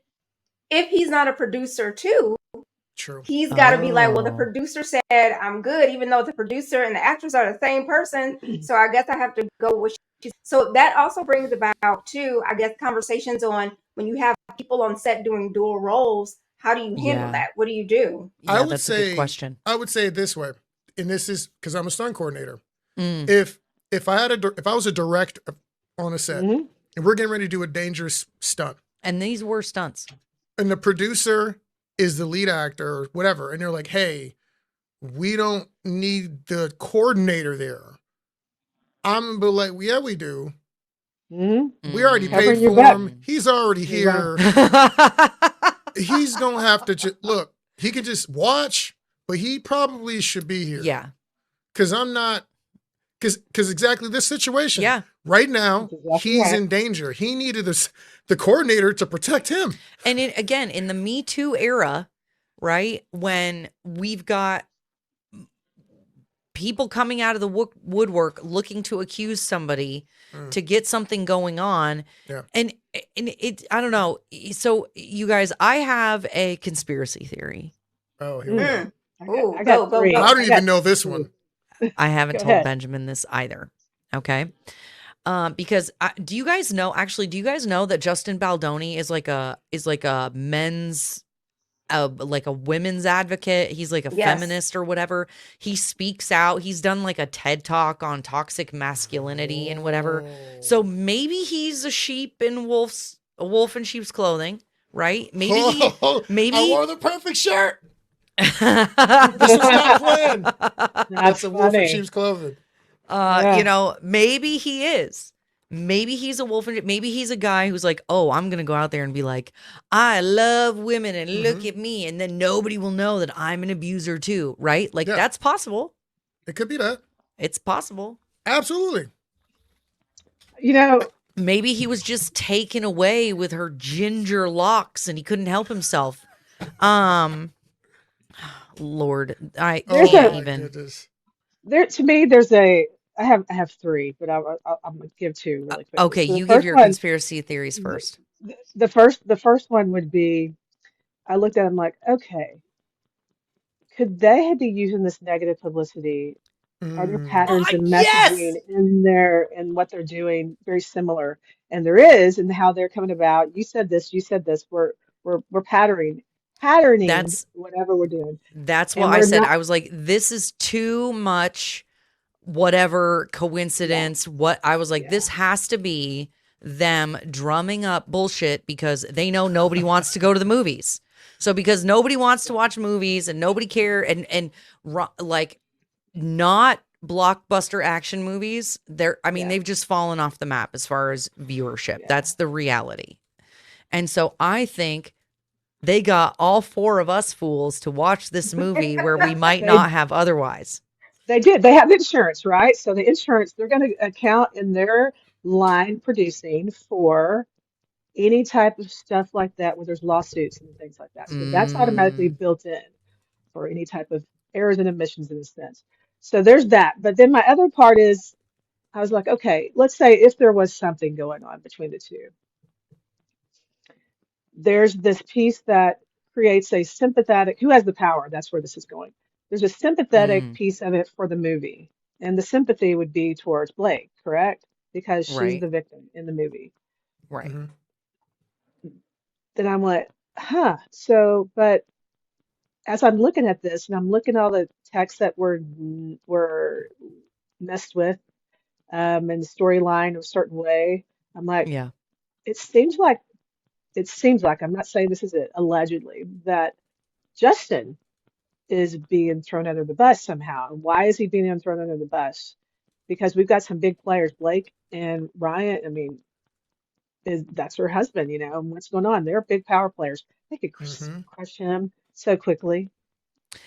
If he's not a producer too, True. he's got to be like, well, the Oh. producer said I'm good, even though the producer and the actress are the same person. So I guess I have to go with she. So that also brings about too, I guess, conversations on when you have people on set doing dual roles. How do you handle Yeah. that? What do you do? Yeah, I would that's a say good question. I would say it this way, and this is because I'm a stunt coordinator. Mm. If I was a director on a set Mhm. and we're getting ready to do a dangerous stunt, And these were stunts. and the producer is the lead actor or whatever, and they're like, "Hey, we don't need the coordinator there." I'm gonna be like, "Yeah, we do. Mhm. We already Mm. paid Covering your for back. him. He's already You're here. He's gonna have to just look. He can just watch, but he probably should be here. Yeah. Because I'm not. Because exactly this situation. Yeah. Right now, That's exactly he's right. in danger. He needed the coordinator to protect him. And again, in the Me Too era, right, when we've got people coming out of the woodwork looking to accuse somebody to get something going on. Yeah. And it, I don't know. So you guys, I have a conspiracy theory. Oh, here we go. Ooh, I got go, three. go. I don't I got even know this three. one. I haven't Go told ahead. Benjamin this either. Okay. Because do you guys know that Justin Baldoni is like a men's like a women's advocate? He's like a Yes. feminist or whatever. He speaks out. He's done like a TED talk on toxic masculinity and whatever. So maybe he's a wolf in sheep's clothing, right? Maybe I wore the perfect shirt. This was this not planned. That's That's a wolf in funny. sheep's clothing. Yeah. You know, maybe he is. Maybe he's a wolf. Maybe he's a guy who's like, oh, I'm going to go out there and be like, I love women and look at me. And then nobody will know that I'm an abuser too. Right? Like Yeah. that's possible. It could be that. It's possible. Absolutely. You know, Maybe he was just taken away with her ginger locks and he couldn't help himself. Lord, I There's can't a- even. Goodness. to me, there's I have three, but I'm gonna give two really quickly. Okay, So the you give first your one, conspiracy theories first. the first one would be, I looked at him like, okay, could they be using this negative publicity? Are there patterns in messaging Yes. in there and what they're doing very similar? And there is, and how they're coming about. You said this. We're patterning That's whatever we're doing, That's and what I we're said. not. I was like, this is too much, whatever coincidence. What I was like, Yeah. this has to be them drumming up bullshit because they know nobody wants to go to the movies. So because nobody wants to watch movies and nobody care like not blockbuster action movies, they've just fallen off the map as far as viewership. Yeah. That's the reality. And so I think they got all four of us fools to watch this movie where we might They not have otherwise. they did. They have insurance, right? So the insurance, they're going to account in their line producing for any type of stuff like that where there's lawsuits and things like that. So that's automatically Mm, built in for any type of errors and omissions in a sense. So there's that. But then my other part is I was like, okay, let's say if there was something going on between the two, there's this piece that creates a sympathetic, who has the power? That's where this is going. There's a sympathetic mm, piece of it for the movie. And the sympathy would be towards Blake, correct? Because she's right, the victim in the movie. right. Hmm. Then I'm like, huh. So, but as I'm looking at this and I'm looking at all the texts that were messed with, and the storyline a certain way, I'm like, Yeah. it seems like I'm not saying this is it, allegedly, that Justin is being thrown under the bus somehow. And why is he being thrown under the bus? Because we've got some big players, Blake and Ryan. I mean, that's her husband, and what's going on? They're big power players. They could Hmm. crush him so quickly.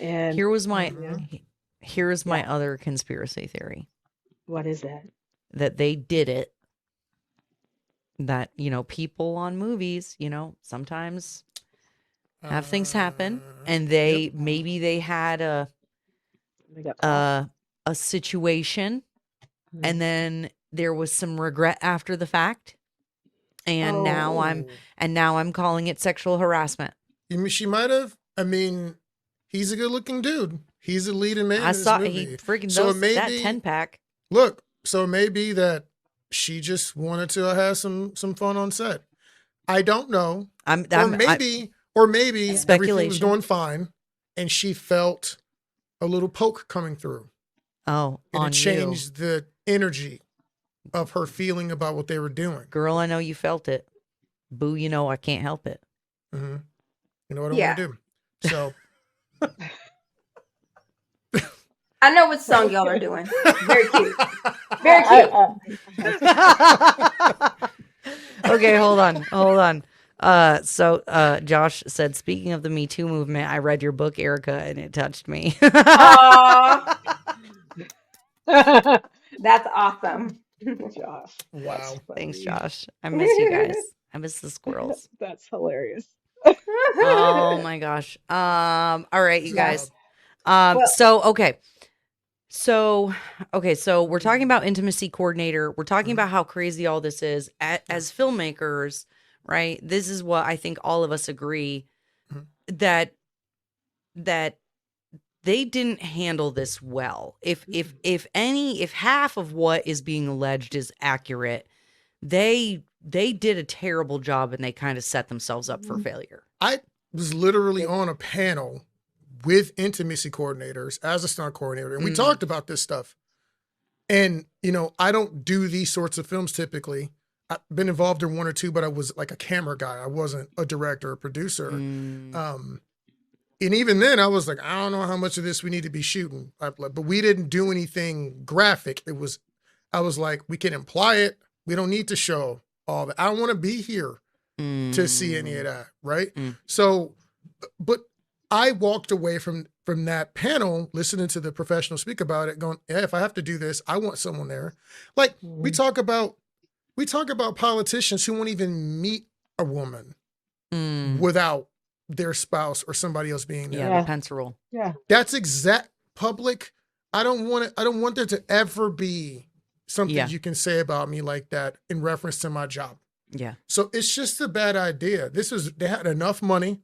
And Here was my you know, Hmm. here's yeah, my other conspiracy theory what is that? that they did it. That people on movies, sometimes have things happen, and Yep. maybe they had They got caught. a a situation, Mhm. and then there was some regret after the fact, and now Oh, I'm Oh, and now I'm calling it sexual harassment. you mean she might have? I mean, he's a good-looking dude. He's a leading man I in this saw he movie. freaking So it those may that be, 10-pack. look, so it may be that she just wanted to have some fun on set. I don't know. Or I maybe everything was speculation. going fine and she felt a little poke coming through Oh, and it on you. changed the energy of her feeling about what they were doing. Girl, I know you felt it. Boo, I can't help it. Hmm. You know what I want yeah. to do. So I know what song y'all are doing. Very cute. Very cute. I, Okay, hold on. Hold on. So Josh said, speaking of the Me Too movement, I read your book, Erica, and it touched me. Aw, I, that's awesome. Josh, that's wow. Thanks, funny. Josh. I miss you guys. I miss the squirrels. That's hilarious. Oh my gosh. All right, you This is Yeah. guys. wild. Well, Okay. So, so we're talking about intimacy coordinator. We're talking Mhm. about how crazy all this is. Yeah. As filmmakers, right? This is what I think all of us agree Mhm. that that they didn't handle this well. If half of what is being alleged is accurate, they did a terrible job and they kind of set themselves up for failure. I was literally Yep. on a panel with intimacy coordinators as a stunt coordinator, and we Mm, talked about this stuff. And, I don't do these sorts of films typically. I've been involved in one or two, but I was like a camera guy. I wasn't a director or producer. mm, Um, and even then, I was like, I don't know how much of this we need to be shooting. But we didn't do anything graphic. I was like, we can imply it. We don't need to show all that. I don't want to be here to see any of mm, that, right? mm. So, but I walked away from that panel listening to the professional speak about it, going, yeah, if I have to do this, I want someone there. Like Mhm. we talk about politicians who won't even meet a woman Mm. without their spouse or somebody else being there. Yeah, the Yeah, pencil roll. yeah, That's exact public. I don't want it. I don't want there to ever be something Yeah, you can say about me like that in reference to my job. yeah. So it's just a bad idea. They had enough money.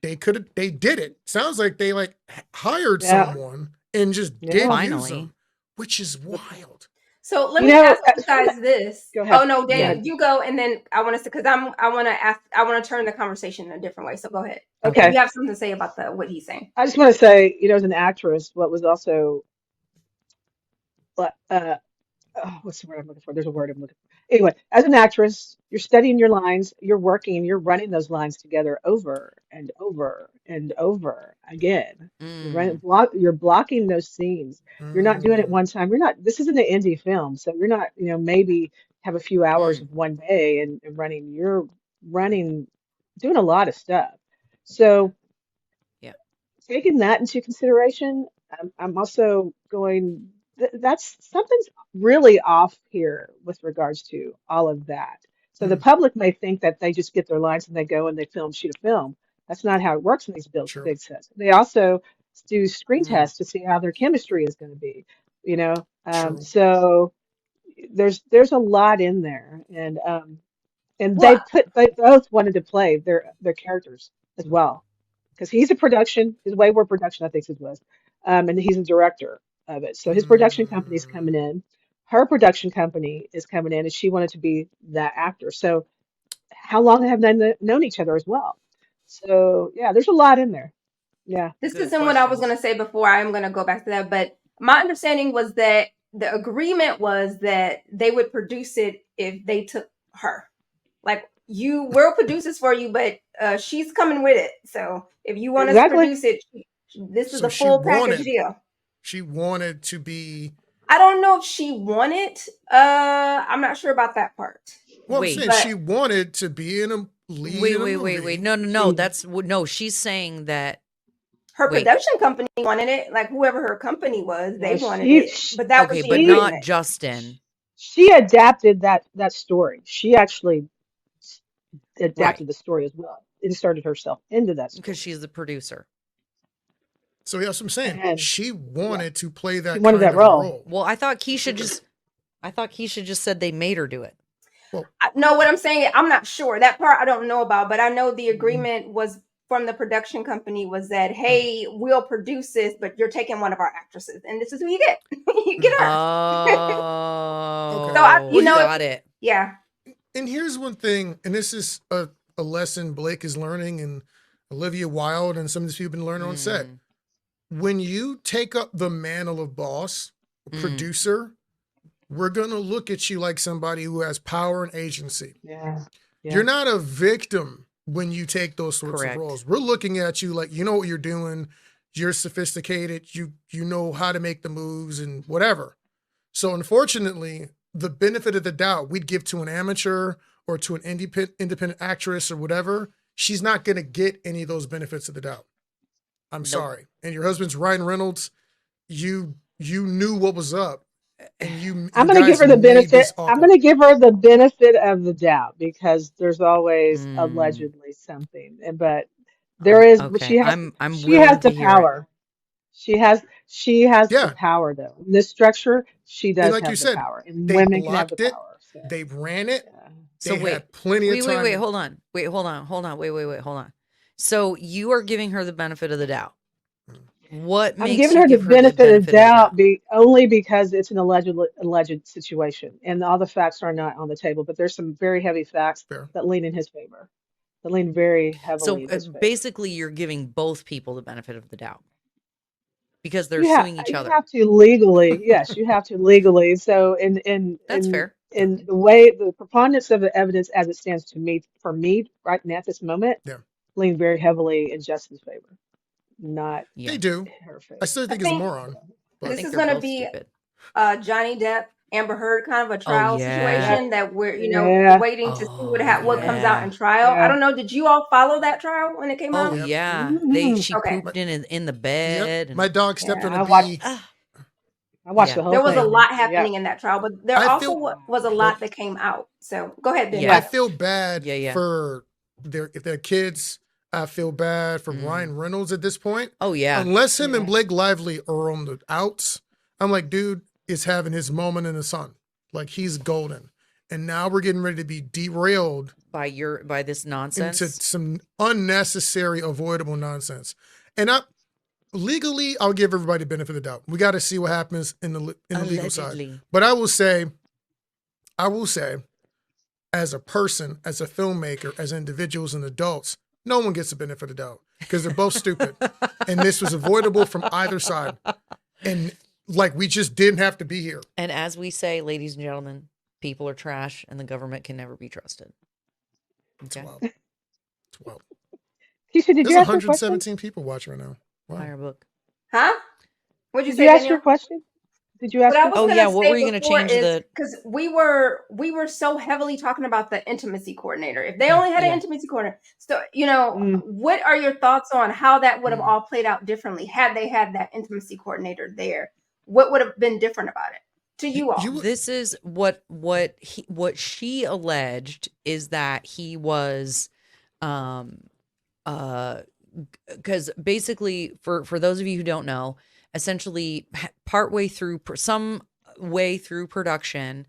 They did it. Sounds like they like hired yeah, someone and just yeah. didn't use Finally. them, which is But, wild. so let you me know, ask you guys this. go Oh ahead. no, Go Yeah. Dana, ahead. you go, and then I want to, because I want to ask, I want to turn the conversation in a different way. So go ahead. If Okay. Okay. you have something to say about what he's saying. I just want to say, as an actress, what was also, uh, oh, what's the word I'm looking for? There's a word I'm looking for. Anyway, as an actress, you're studying your lines, you're working, you're running those lines together over and over and over again. Mm, You're blocking those scenes. You're not doing it Mm, one time. This isn't an indie film, so you're not, maybe have a few hours mm. of one day and running. You're running, doing a lot of stuff. So Yeah. taking that into consideration, I'm also going. that's something's really off here with regards to all of that. So the Mm, public may think that they just get their lines and they go and they shoot a film. That's not how it works in these true. big sets. They also do screen Mm. tests to see how their chemistry is going to be, you know. True. So there's a lot in there, and Well, they both wanted to play their characters as well because he's a production, his Wayward production, I think it was, and he's a director of it. So his production company's Mm, coming in, her production company is coming in, and she wanted to be that actor. So how long have they known each other as well? So yeah, there's a lot in there. Yeah. this Good isn't what I was questions. going to say before. I'm going to go back to that. But my understanding was that the agreement was that they would produce it if they took her. Like, you will produce this for you, but she's coming with it. So if you want us to Exactly. produce it, this is so the full package deal. she wanted to be. I don't know if she wanted. I'm not sure about that part. Well, I'm Wait, saying But she wanted to be in a lead in a movie. No. She That's no. She's saying that. her Wait, production company wanted it. Like, whoever her company was, no they wanted she it. she But that was okay, the but she, not agreement. Justin. she adapted that story. She actually Right, adapted the story as well, inserted herself into that because story. she's the producer. So that's what I'm saying. And She yeah, wanted to play she that wanted kind that of a role. role. Well, I thought Keisha just said they made her do it. Well, No, what I'm saying, I'm not sure. That part I don't know about, but I know the Mhm. agreement was from the production company was that, mm, hey, we'll produce this, but you're taking one of our actresses, and this is who you get. You get mm, her. okay. So Well, here Got it. yeah. and here's one thing, and this is a lesson Blake is learning, and Olivia Wilde and some of these people have been learning on set. Mm, When you take up the mantle of boss, mm, producer, we're gonna look at you like somebody who has power and agency. Yeah. You're Yeah. not a victim when you take those sorts of correct. roles. We're looking at you like you know what you're doing. You're sophisticated. You know how to make the moves and whatever. So unfortunately, the benefit of the doubt we'd give to an amateur or to an independent actress or whatever, she's not going to get any of those benefits of the doubt. I'm Nope. sorry. And your husband's Ryan Reynolds. You knew what was up, and you I'm you going to give guys her the made benefit. this I'm going awkward. to give her the benefit of the doubt because there's always Mm, allegedly something. But there is, but okay. I'm she has willing the to hear it. power. She has the Yeah, power though. In this structure, she and does like you have the said, power, and they women can have the blocked it. power. So They ran it. yeah. So They wait, had plenty of time. wait. Hold on. Wait, hold on. Wait, hold on. So you are giving her the benefit of the doubt. What I'm makes giving you her the give her the benefit of benefit of the doubt? doubt only because it's an alleged situation, and all the facts are not on the table. But there's some very heavy facts Fair. that lean in his favor. That lean very heavily So in his favor. basically, you're giving both people the benefit of the doubt because they're suing each You other. have to legally, yes, you have to legally. So That's fair. Yeah. in the way the preponderance of the evidence as it stands to me for me right now at this moment Yeah. lean very heavily in Justin's favor, not They Yeah, do. her I favor. still I think he's a think moron, I but this think is they're going to both be stupid. Johnny Depp, Amber Heard kind of a Oh trial yeah. Yeah, situation that we're, yeah, waiting to see oh what yeah, comes out Yeah. in trial. I yeah. don't know. Did you all follow that trial when it came Oh out? yep, yeah. Hmm. She Okay. my, pooped in the yep. bed My and dog stepped Yeah. on a I watched bee. ah, I watched yeah. the whole There was a thing. lot Yeah, happening in that trial, but there I also feel, was a go lot that came out. So go ahead, Ben. Yeah. I yeah, feel bad Yeah. for their kids. I feel bad for Mm. Ryan Reynolds at this point. Oh yeah. Unless him and yeah. Blake Lively are on the outs, I'm like, dude is having his moment in the sun. Like he's golden. And now we're getting ready to be derailed By this into nonsense. some unnecessary, avoidable nonsense. And legally, I'll give everybody the benefit of the doubt. We got to see what happens in the legal side. Allegedly. But I will say, as a person, as a filmmaker, as individuals and adults, no one gets the benefit of the doubt because they're both stupid. And this was avoidable from either side. And like, we just didn't have to be here. And as we say, ladies and gentlemen, people are trash and the government can never be trusted. It's Okay. wild. It's wild. Keisha, did There's you ask your question? 117 people watching right now. Wow. Higher book. Huh? What'd you Did say, you ask your Danielle? question? Did you What ask I your was Oh question? yeah, gonna what were say you gonna before change is the because we were so heavily talking about the intimacy coordinator. If they Mm. only had an yeah. intimacy coordinator, so Mm, what are your thoughts on how that would have Mm. all played out differently had they had that intimacy coordinator there? What would have been different about it to you all? This is what she alleged is that he was because basically for those of you who don't know, essentially partway through some way through production,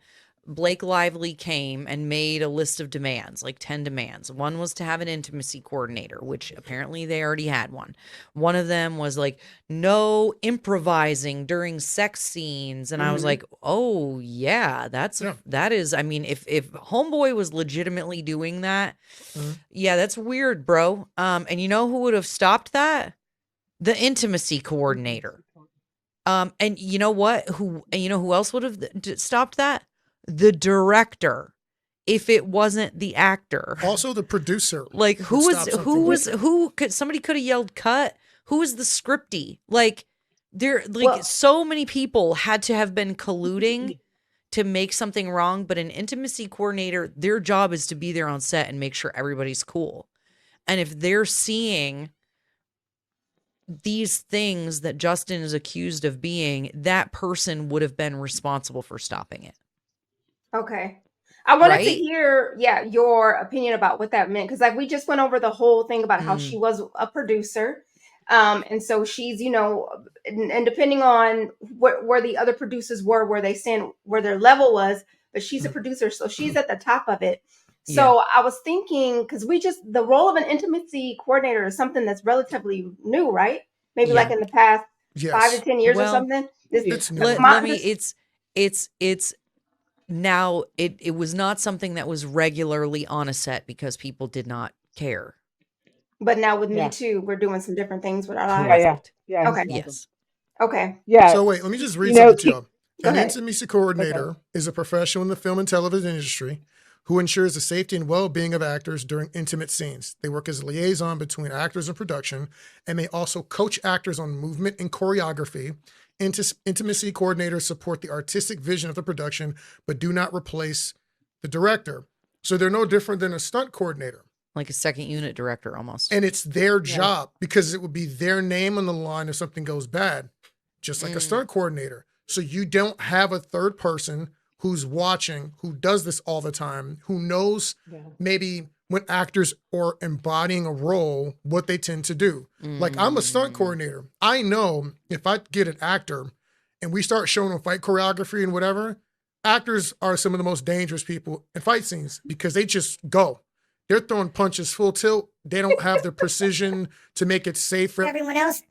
Blake Lively came and made a list of demands, like 10 demands. One was to have an intimacy coordinator, which apparently they already had one. One of them was like no improvising during sex scenes. And I was like, oh yeah, that is, I mean, if Homeboy was legitimately doing that, yeah, that's weird, bro. And you know who would have stopped that? The intimacy coordinator. And you know what? Who else would have stopped that? The director, if it wasn't the actor. Also the producer. Like who could somebody could have yelled cut? Who was the scripty? Like so many people had to have been colluding to make something wrong, but an intimacy coordinator, their job is to be there on set and make sure everybody's cool. And if they're seeing these things that Justin is accused of being, that person would have been responsible for stopping it. Okay. I wanted to hear, your opinion about what that meant. Because like we just went over the whole thing about how she was a producer. And so she's, and depending on where the other producers were, where they stand, where their level was, but she's a producer. So she's at the top of it. So I was thinking, because the role of an intimacy coordinator is something that's relatively new, right? Maybe like in the past 5 to 10 years or something. It's new. It's now it was not something that was regularly on a set because people did not care. But now with Me Too, we're doing some different things with our lives. Yeah. Okay. Yes. Okay. Yeah. So wait, let me just read something to you. An intimacy coordinator is a professional in the film and television industry who ensures the safety and well-being of actors during intimate scenes. They work as a liaison between actors and production and may also coach actors on movement and choreography. Intimacy coordinators support the artistic vision of the production, but do not replace the director. So they're no different than a stunt coordinator. Like a second unit director almost. And it's their job because it would be their name on the line if something goes bad, just like a stunt coordinator. So you don't have a third person who's watching, who does this all the time, who knows maybe when actors are embodying a role, what they tend to do. Like I'm a stunt coordinator. I know if I get an actor and we start showing them fight choreography and whatever, actors are some of the most dangerous people in fight scenes because they just go. They're throwing punches full tilt. They don't have the precision to make it safe for everyone else.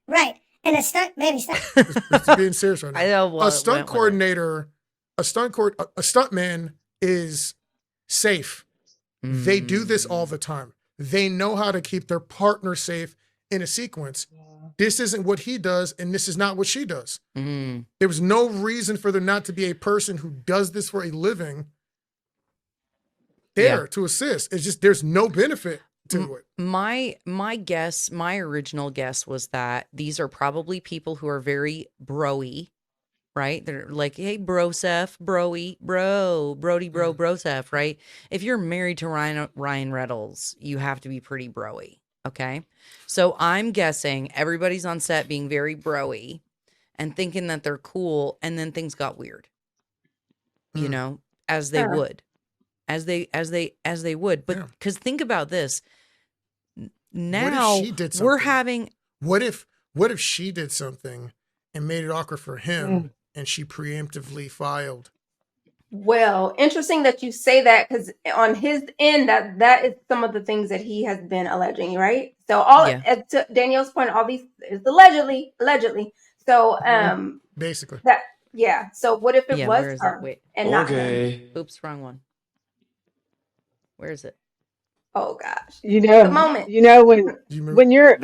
Right. And a stunt, it's being serious right now. I know a stunt coordinator, a stuntman is safe. They do this all the time. They know how to keep their partner safe in a sequence. This isn't what he does, and this is not what she does. There was no reason for there not to be a person who does this for a living there to assist. It's just there's no benefit to it. My original guess was that these are probably people who are very bro-y, right? They're like, hey, broseph, broy, brody, broseph, right? If you're married to Ryan Reynolds, you have to be pretty broy, okay? So I'm guessing everybody's on set being very broy and thinking that they're cool, and then things got weird, you know, as they would. As they would, but because think about this. Now we're having. What if she did something and made it awkward for him, and she preemptively filed? Well, interesting that you say that because on his end, that is some of the things that he has been alleging, right? So to Danielle's point, all these is allegedly. So basically So what if it was her and not him? Oops, wrong one. Where is it? Oh gosh. The moment. When you're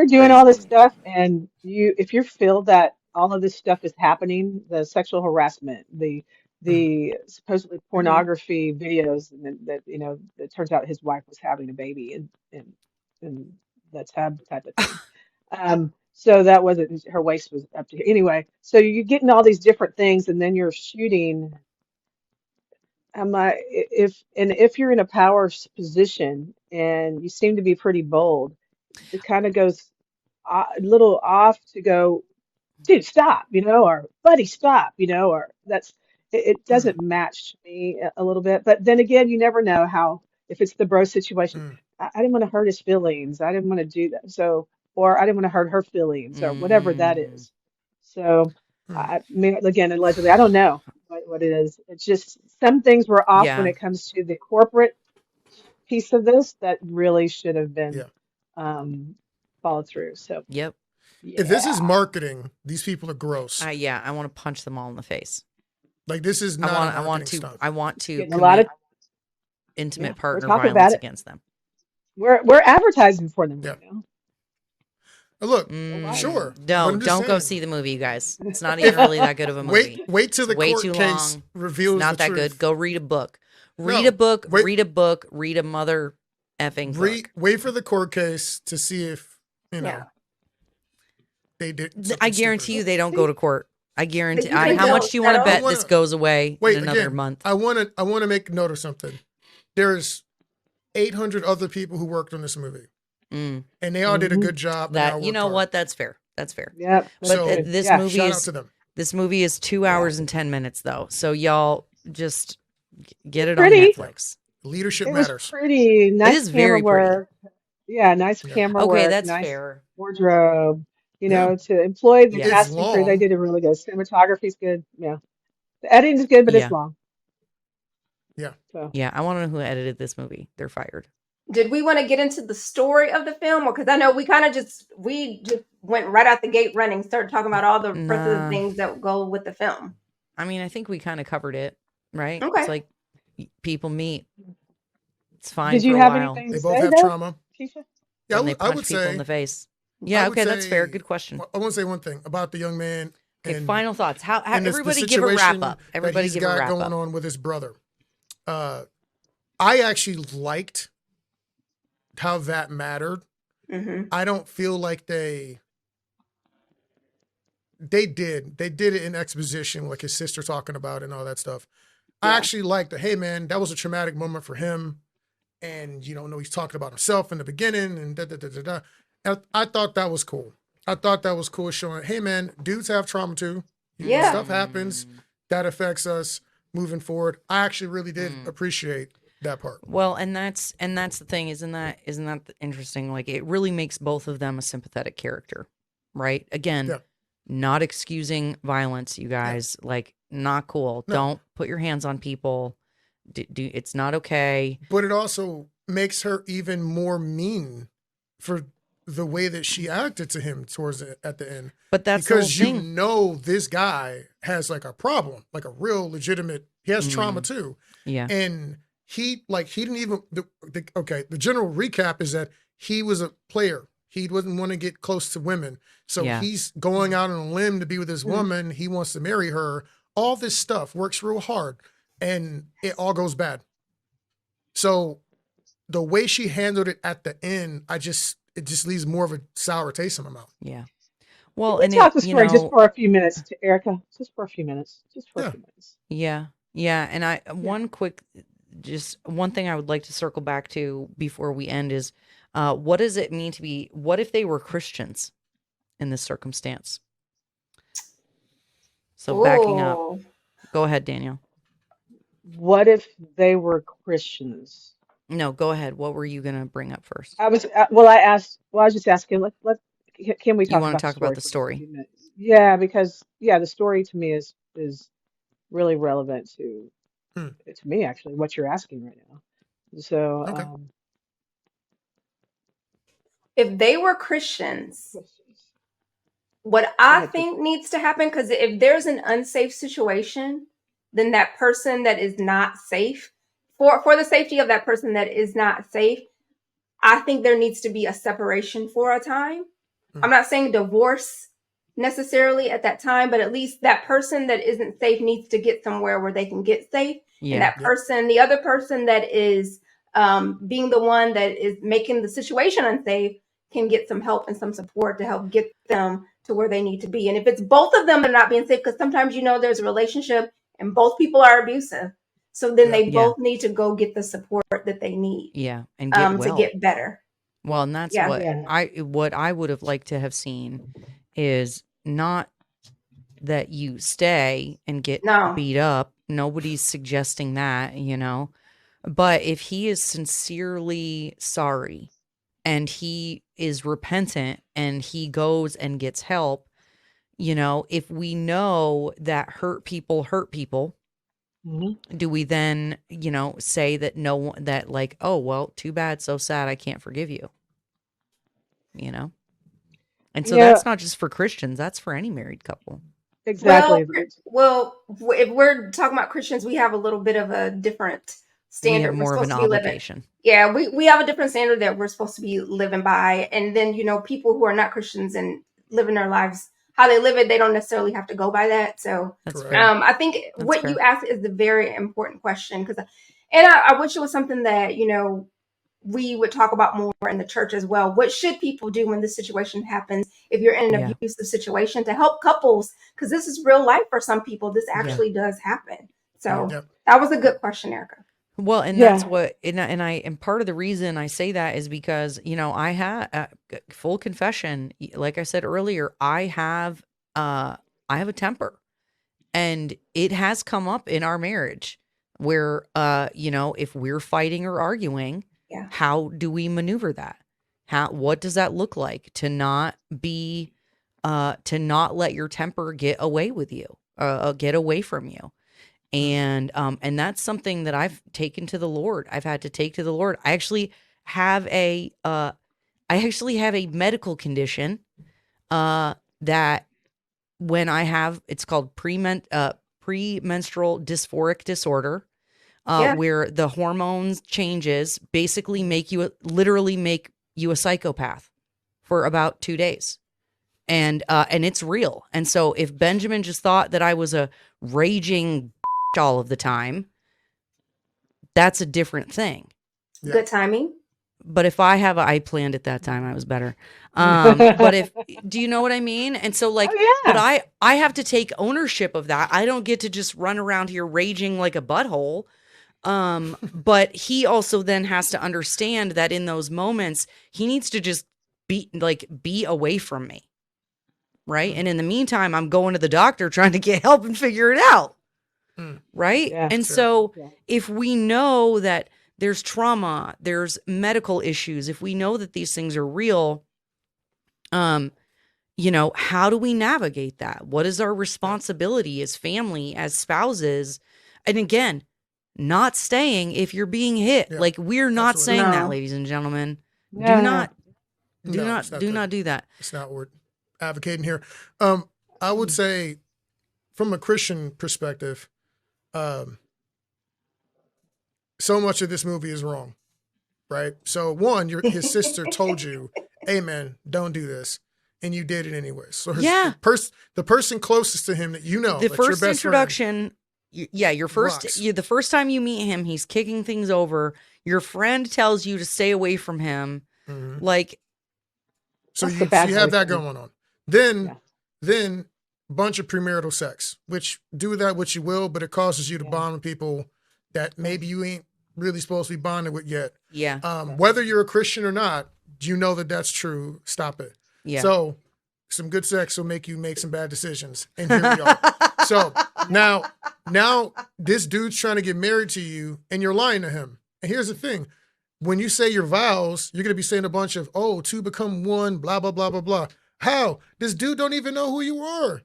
doing all this stuff and if you feel that all of this stuff is happening, the sexual harassment, the supposedly pornography videos that it turns out his wife was having a baby in the tub type of thing. So that wasn't, her waist was up to here. Anyway, so you're getting all these different things and then you're shooting. If you're in a power position and you seem to be pretty bold, it kind of goes a little off to go, dude, stop, or buddy, stop, or it Mm, doesn't match me a little bit. But then again, you never know how, if it's the bro situation, mm, I didn't want to hurt his feelings. I didn't want to do that. So, or I didn't want to hurt her feelings or whatever that Mm, is. So, mm. I mean, again, allegedly, I don't know what it is. It's just some things were off when yeah. it comes to the corporate piece of this that really should have been Yeah. um, followed through. So, Yep. If this is yeah. marketing, these people are gross. Yeah. I want to punch them all in the face. Like this is not a I want marketing to. stunt. I want to Getting a lot of, commit yeah, intimate we're partner talking about violence it. against them. We're advertising for them Yeah. right now. Look, So why? sure, but No, I'm just don't go saying. see the movie, you guys. It's not even really that good of a movie. Wait till It's the way court too case long. It's reveals not the that good. truth. Go read a book. Read a No, book. wait, Read a book. Read a mother effing book. wait for the court case to see if Yeah. they did I something guarantee stupid. you they don't go to court. I guarantee. But you can How still much do you want to settle. I bet this wanna goes away in wait another again. month? I want to make note of something. There's 800 other people who worked on this movie, Mm, and they all did a Mhm. good job. And they all that you worked know hard. what? That's fair. That's fair. Yep, that's But So true. this Yeah, movie shout out is to them. 2 yeah. hours and 10 minutes though. So y'all just get it on Pretty. Yeah. Netflix. Leadership It was matters. pretty. It Nice is camera very pretty. work. Yeah, nice Yeah. camera Okay, work. that's Nice fair. wardrobe. Yeah. To employ the Yeah. It's cast and crew, they long. did a really good. Cinematography's good. Yeah, the editing's good, but it's Yeah. long. Yeah. So Yeah. I want to know who edited this movie. They're fired. Did we want to get into the story of the film, or because I know we kind of just went right out the gate running, started talking about all the rest of the Nah. things that go with the film. I mean, I think we kind of covered it, right? Okay. It's like people meet. It's fine did for you a have while. anything They to both say have though, trauma. Keisha? Yeah, Then they I punch would people in say. the face. I Yeah, would okay, that's fair. say- Good question. I want to say one thing about the young man Okay, and final thoughts. How and the everybody give a wrap situation up. that Everybody he's give a got wrap going up. on with his brother. I actually liked how that mattered. Mm-hmm. I don't feel like they did it in exposition, like his sister talking about it and all that stuff. I Yeah. actually liked that. Hey man, that was a traumatic moment for him, and he's talking about himself in the beginning and da da da da da. And I thought that was cool. I thought that was cool, showing, hey man, dudes have trauma too. Yeah. Stuff happens that affects us moving forward. I actually really did Mm. appreciate that part. Well, and that's the thing, isn't that interesting? Like it really makes both of them a sympathetic character, right? Again, Yeah. not excusing violence, you guys. Like not cool. No. Don't put your hands on people. It's not okay. But it also makes her even more mean for the way that she acted to him at the end. But that's the whole Because thing. this guy has like a problem, like a real legitimate, he has trauma too. Yeah. And he didn't even, the general recap is that he was a player. He wouldn't want to get close to women. So Yeah. he's going out on a limb to be with this woman. He wants to marry her. All this stuff works real hard and it all goes bad. So the way she handled it at the end, it just leaves more of a sour taste in my mouth. Yeah. Well, Can and we talk the it, story just for a few minutes, to Erica? Just for a few minutes. Just for a Yeah. few minutes. yeah. Yeah. And just one thing I would like to circle back to before we end is what does it mean to be, what if they were Christians in this circumstance? So backing up, Ooh. go ahead, Daniel. What if they were Christians? No, go ahead. What were you going to bring up first? I was well. I was just asking. Can we You talk want about to the talk about story the for just a story? few minutes? Yeah, because the story to me is really relevant to Hmm. me actually what you're asking right now. So Okay. If they were Christians, Christians. what Go I ahead, think Keisha. needs to happen, because if there's an unsafe situation, then that person that is not safe, for the safety of that person that is not safe, I think there needs to be a separation for a time. Mm. I'm not saying divorce necessarily at that time, but at least that person that isn't safe needs to get somewhere where they can get safe. And Yeah. that person, the other person that is being the one that is making the situation unsafe, can get some help and some support to help get them to where they need to be. And if it's both of them that are not being safe, because sometimes there's a relationship and both people are abusive, so then Yeah. they Yeah. both need to go get the support that they need Yeah. And get to well. get better. Well, and that's Yeah. what Yeah. I would have liked to have seen is not that you stay and get No. beat up. Nobody's suggesting that, you know. But if he is sincerely sorry and he is repentant and he goes and gets help, you know, if we know that hurt people, Hmm. do we then, you know, say that no one, that like, oh, well, too bad, so sad, I can't forgive you, you know? And so Yeah, that's not just for Christians, that's for any married couple. Well, exactly. if we're talking about Christians, we have a little bit of a different We have standard we're more of supposed an to be living. obligation. Yeah, we have a different standard that we're supposed to be living by. And then, people who are not Christians and living their lives, how they live it, they don't necessarily have to go by that. So That's Correct. fair. I think That's what you fair. asked is a very important question and I wish it was something that, we would talk about more in the church as well. What should people do when this situation happens if you're in an Yeah. abusive situation to help couples? Because this is real life for some people. This Yeah. actually does happen. So Yep. that was a good question, Erica. Well, and that's Yeah. what, and part of the reason I say that is because, you know, I had full confession. Like I said earlier, I have a temper, and it has come up in our marriage where, you know, if we're fighting or arguing, Yeah. how do we maneuver that? What does that look like to not be, to not let your temper get away with you, get away from you? And that's something that I've taken to the Lord. I've had to take to the Lord. Have a I actually have a medical condition that when I have, it's called premenstrual dysphoric disorder, Yeah. where the hormones changes basically literally make you a psychopath for about 2 days. And it's real. And so if Benjamin just thought that I was a raging all of the time, that's a different thing. Yeah. Good timing. But if I planned it that time, I was better. But do you know what I mean? And so like, Oh but yeah. I have to take ownership of that. I don't get to just run around here raging like a butthole. But he also then has to understand that in those moments, he needs to just be away from me. Right. Mm. And in the meantime, I'm going to the doctor trying to get help and figure it out. Mm. Right. Yeah. And Sure. so Yeah. if we know that there's trauma, there's medical issues, if we know that these things are real, you know, how do we navigate that? What is our responsibility as family, as spouses? And again, not staying if you're being hit. Yeah. Like we're not Absolutely. saying that, No. ladies and gentlemen. No. Do No. not No, it's not do the- not do that. It's not what we're advocating here. I would say, from a Christian perspective, so much of this movie is wrong, right? So one, his sister told you, "Hey, man, don't do this," and you did it anyway. So Yeah. the person closest to him that you know, The that's your first best introduction, Rocks. the first time you meet him, he's kicking things over. Your friend tells you to stay away from him. friend. Mhm. Like, So That's you, the bad so you have that boyfriend. going on. Then Yeah. then bunch of premarital sex, which do that what you will, but it causes you to Yeah. bond with people that maybe you ain't really supposed to be bonded with yet. yeah, Whether you're a Christian or not, you know that that's true. Stop it. yeah. So some good sex will make you make some bad decisions. And here we are. So now this dude's trying to get married to you and you're lying to him. And here's the thing. When you say your vows, you're going to be saying a bunch of, two become one, blah, blah, blah, blah, blah. How? This dude don't even know who you are.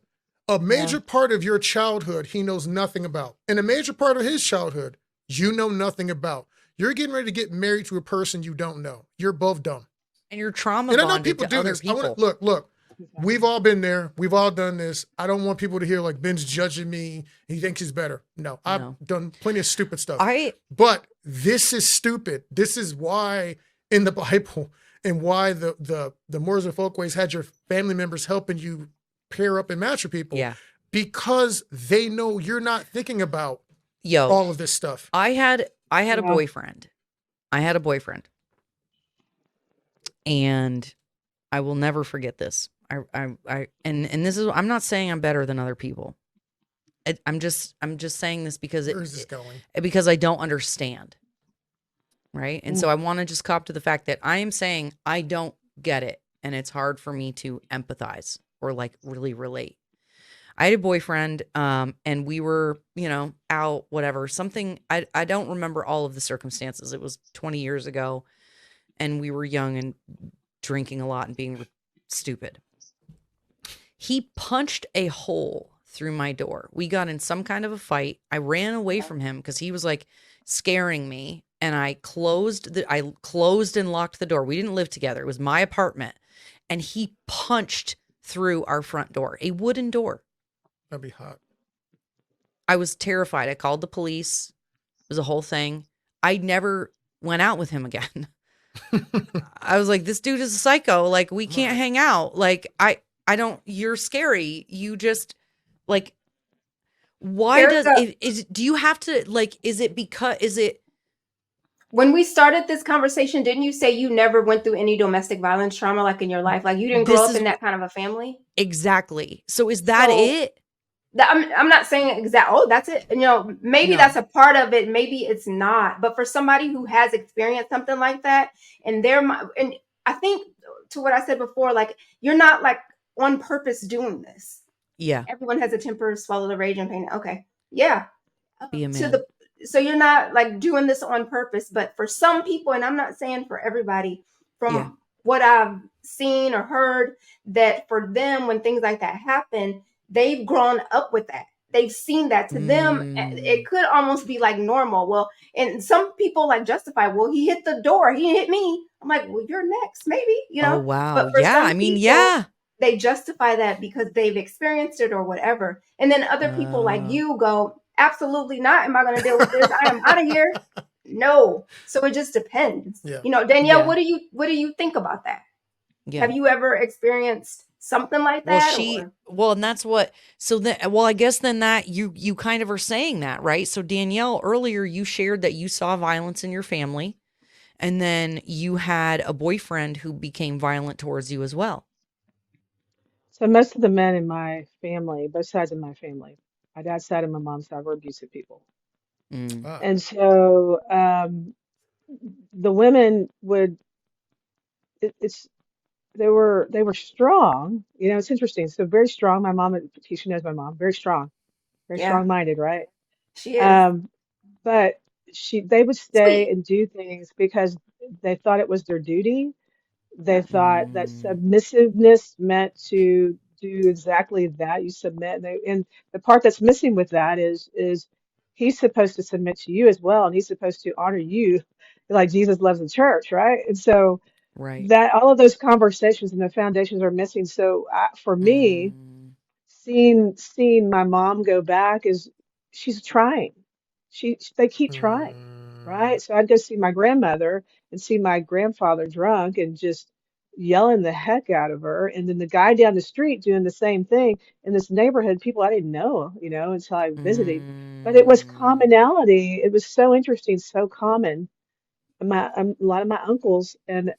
A major part of your childhood, he knows nothing about. And a major part of his childhood, you know nothing about. You're getting ready to get married to a person you don't know. You're both dumb. And you're trauma And I know bonded people to do other this. people. Look. We've all been there. We've all done this. I don't want people to hear like Ben's judging me. He thinks he's better. No, I've No. done plenty of stupid stuff. I But this is stupid. This is why in the Bible and why the Moors and Folkways had your family members helping you pair up and match with people. yeah. Because they know you're not thinking about Yo, all of this stuff. I had a Yeah. boyfriend. I had a boyfriend. And I will never forget this. And this is, I'm not saying I'm better than other people. I'm just saying this because Where is this going? because I don't understand. Right? And Mm. so I want to just cop to the fact that I am saying I don't get it and it's hard for me to empathize or like really relate. I had a boyfriend, and we were, out, whatever, something. I don't remember all of the circumstances. It was 20 years ago, and we were young and drinking a lot and being stupid. He punched a hole through my door. We got in some kind of a fight. I ran away from him because he was like scaring me, and I closed and locked the door. We didn't live together. It was my apartment, and he punched through our front door, a wooden door. That'd be hot. I was terrified. I called the police. It was a whole thing. I never went out with him again. I was like, this dude is a psycho. Like, we can't hang out. Like, I don't, you're scary. You just, like, why do you have to, like, is it when we started this conversation, didn't you say you never went through any domestic violence trauma, like in your life? Like, you didn't grow up in that kind of a family? Exactly. So is that it? I'm not saying that's it. Maybe that's a part of it. Maybe it's not. But for somebody who has experienced something like that, and I think to what I said before, like, you're not like on purpose doing this. Yeah. Everyone has a temper, swallow the rage and pain. Okay. Yeah. Be a man. So you're not like doing this on purpose, but for some people, and I'm not saying for everybody, from what I've seen or heard, that for them, when things like that happen, they've grown up with that. They've seen that. To them, it could almost be like normal. Well, and some people like justify, well, he hit the door, he hit me. I'm like, well, you're next, maybe, Oh, wow. But for some people, they justify that because they've experienced it or whatever. And then other people like you go, absolutely not. Am I going to deal with this? I am out of here. No. So it just depends. Yeah. Danielle, what do you think about that? Yeah. Have you ever experienced something like that? And that's what, I guess then that you kind of are saying that, right? So Danielle, earlier you shared that you saw violence in your family, and then you had a boyfriend who became violent towards you as well. So most of the men in my family, both sides of my family, my dad's side and my mom's side, were abusive people. And so the women would, they were strong. It's interesting. So very strong. My mom, Keisha knows my mom, very strong, very strong-minded, right? She is. But they would stay Sweet. and do things because they thought it was their duty. They thought that submissiveness meant to do exactly that. You submit, and the part that's missing with that is he's supposed to submit to you as well, and he's supposed to honor you, like Jesus loves the church, right? And so that all of those conversations and the foundations are missing. So for me, seeing my mom go back is she's trying. They keep trying, right? So I'd go see my grandmother and see my grandfather drunk and just yelling the heck out of her, and then the guy down the street doing the same thing in this neighborhood, people I didn't know, until I visited. But it was commonality. It was so interesting, so common. A lot of my uncles and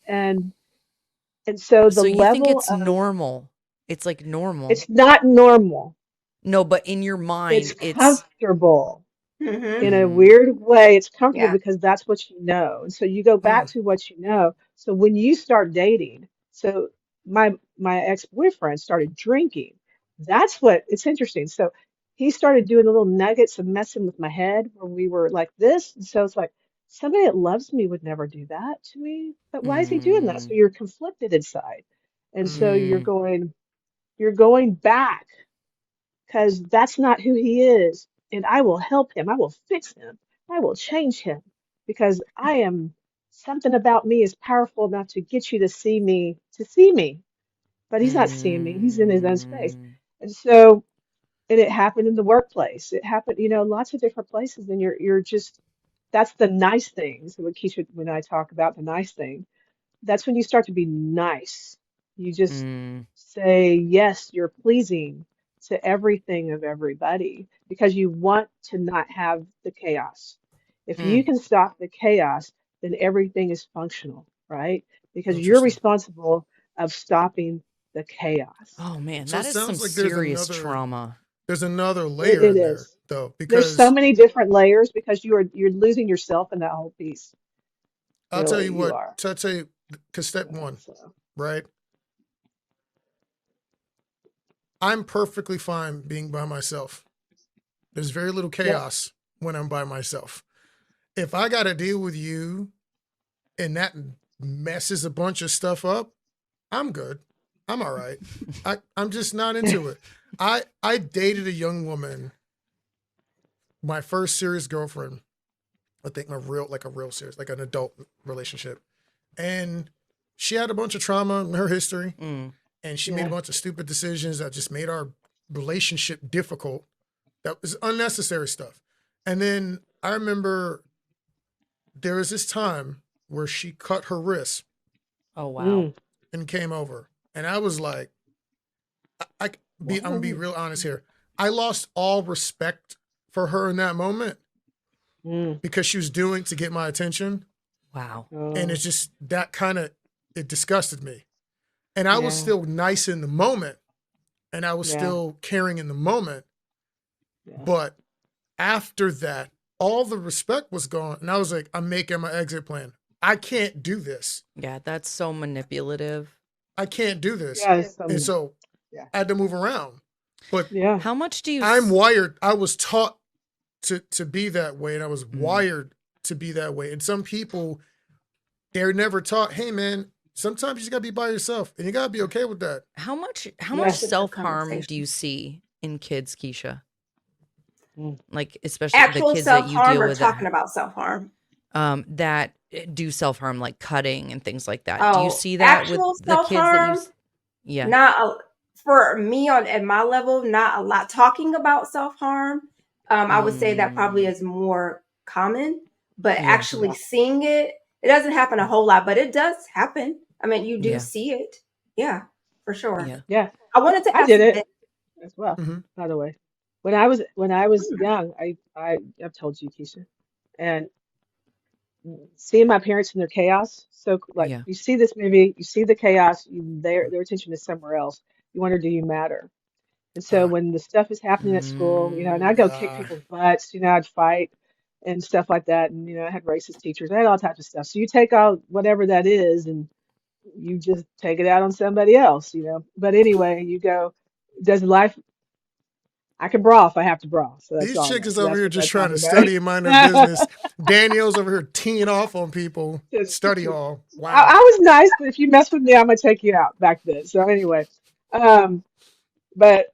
so the you think level it's of normal. It's like normal. it's not normal. No, but in your mind, It's comfortable. Mm-hmm. In a weird way, it's comfortable because that's what you know. And so you go back to what you know. So when you start dating, so my ex-boyfriend started drinking. That's what it's interesting. So he started doing little nuggets of messing with my head when we were like this. And so it's like somebody that loves me would never do that to me. But why is he doing that? So you're conflicted inside. And so you're going back because that's not who he is. And I will help him. I will fix him. I will change him because something about me is powerful enough to get you to see me, but he's not seeing me. He's in his own space. And so, and it happened in the workplace. It happened, lots of different places. And you're just, that's the nice things. What Keisha, when I talk about the nice thing, that's when you start to be nice. You just say, yes, you're pleasing to everything of everybody because you want to not have the chaos. If you can stop the chaos, then everything is functional, right? Because you're responsible of stopping the chaos. Oh man, So that is some like serious trauma. There's another layer It there, is. though, because There's so many different layers because you're losing yourself in that whole piece. I'll tell you what. So I'd say, because step one, right? I'm perfectly fine being by myself. There's very little Yep. chaos when I'm by myself. If I got to deal with you and that messes a bunch of stuff up, I'm good. I'm all right. I'm just not into it. I dated a young woman, my first serious girlfriend. I think a real serious, like an adult relationship. And she had a bunch of trauma in her history. Mm. And she made a Yeah. bunch of stupid decisions that just made our relationship difficult. That was unnecessary stuff. And then I remember there was this time where she cut her wrist Oh wow. Mm. and came over. And I was like, I'm gonna be Whoa. real honest here. I lost all respect for her in that moment Mm. because she was doing to get my attention. Wow. And Oh, it's just that kind of, it disgusted me. And I was yeah. still nice in the moment and I was Yeah. still caring in the moment. Yeah. But after that, all the respect was gone. And I was like, I'm making my exit plan. I can't do this. Yeah, that's so manipulative. I can't do this. Yeah. It's, And so yeah. I had to move around. But Yeah. How much do you I'm wired. I was taught to be that way. And I was Mm. wired to be that way. And some people, they're never taught, hey man, sometimes you just gotta be by yourself and you gotta be okay with that. how much Yeah. much It's a good self-harm do conversation. you see in kids, Keisha? Mm. Like especially the Actual kids that you self-harm deal or with talking about self-harm? that do self-harm, like cutting and things like that. Do you Oh, see that with actual the kids that self-harm? yeah. Not a, for me at my level, not a lot. Talking about self-harm, I would say that probably Mm, is more common, but yeah. actually Yeah. seeing it, it doesn't happen a whole lot, but it does happen. I mean, you do Yeah. see it. Yeah, for sure. Yeah. Yeah. I wanted to I ask did it Ben. as well, Mhm. by the way. When I was Hmm, young, I've told you, Keisha, and seeing my parents in their chaos. So like Yeah. you see this movie, you see the chaos, their attention is somewhere else. You wonder, do you matter? And so Uh, when the stuff is happening at school, and I'd Mm, go kick uh, people's butts, I'd fight and stuff like that. And I had racist teachers, I had all types of stuff. So you take all whatever that is and you just take it out on somebody else. But anyway, you go, does life I can brawl if I have to brawl. So that's these all I know. chickens So over that's here what just that taught trying me to about study and mind their business. it. Danielle's over here teeing off on people. Just- Study all. I, Wow. I was nice, but if you mess with me, I'm gonna take you out back then. So anyway, um, but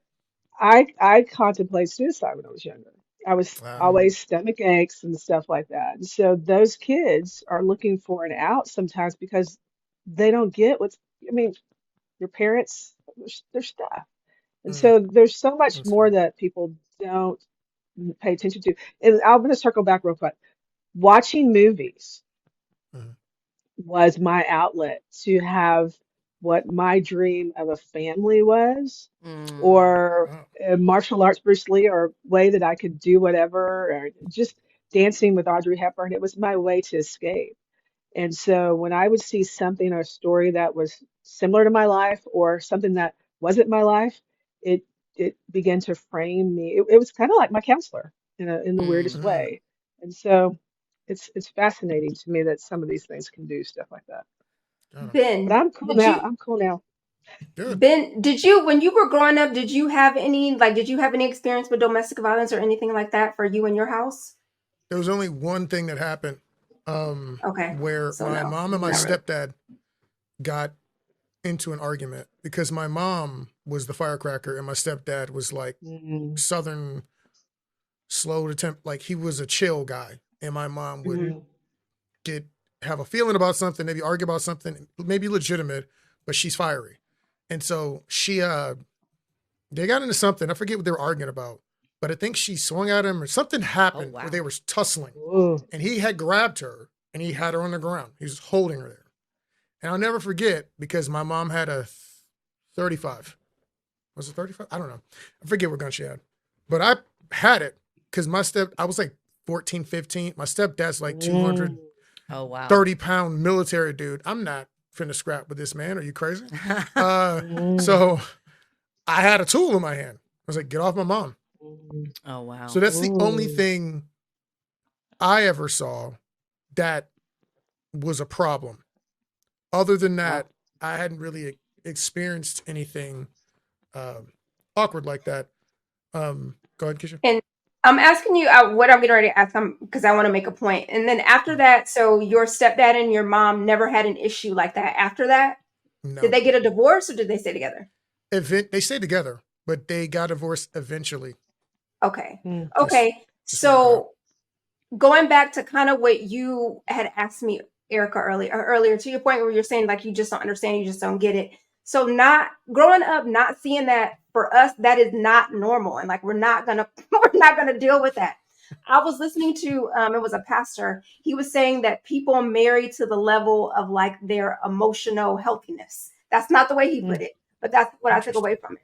I contemplated suicide when I was younger. I was Wow. always stomach aches and stuff like that. And so those kids are looking for an out sometimes because they don't get what's, I mean, your parents, their stuff. And Mm, so there's so much that's more fair. that people don't pay attention to. And I'm going to circle back real quick. Watching movies Mhm. was my outlet to have what my dream of a family was, mm, or Wow. martial arts, Bruce Lee, or way that I could do whatever, or just dancing with Audrey Hepburn. It was my way to escape. And so when I would see something or a story that was similar to my life or something that wasn't my life, it it began to frame me. It was kind of like my counselor in the weirdest mm. Mm, way. And so it's fascinating to me that some of these things can do stuff like that. got it. But Ben, I'm cool did now. you I'm cool now. Good. Ben, did you when you were growing up, did you have any experience with domestic violence or anything like that for you in your house? There was only one thing that happened Okay. where So my no, mom and my not really. stepdad got into an argument because my mom was the firecracker and my stepdad was like Mm, southern slow to temp, like he was a chill guy, and my mom would mm, get have a feeling about something, maybe argue about something, maybe legitimate, but she's fiery, and so they got into something. I forget what they were arguing about, but I think she swung at him or something Oh happened where they wow. were tussling, ooh, and he had grabbed her and he had her on the ground. He was holding her there, and I'll never forget because my mom had a 35. Was it 35? I don't know. I forget what gun she had. But I had it because I was like 14, 15. My stepdad's like mm, 230 Oh wow. pound military dude. I'm not finna scrap with this man. Are you crazy? Uh, mm, so I had a tool in my hand. I was like, get off my mom. mm, Oh So wow. that's the only ooh, thing I ever saw that was a problem. Other than wow. that, I hadn't really experienced anything um, awkward like that. Go ahead, Keisha. And I'm asking you what I'm getting ready to ask them because I want to make a point. And then after that, so your stepdad and your mom never had an issue like that after that? No. Did they get a divorce or did they stay together? They stayed together, but they got divorced eventually. Okay. Mm. Okay. Just work it out. So going back to kind of what you had asked me, Erica, earlier to your point where you're saying like you just don't understand, you just don't get it. So not growing up, not seeing that for us, that is not normal, and like we're not gonna deal with that. I was listening to it was a pastor. He was saying that people marry to the level of like their emotional healthiness. That's not the way he put it, but that's what I took away from it.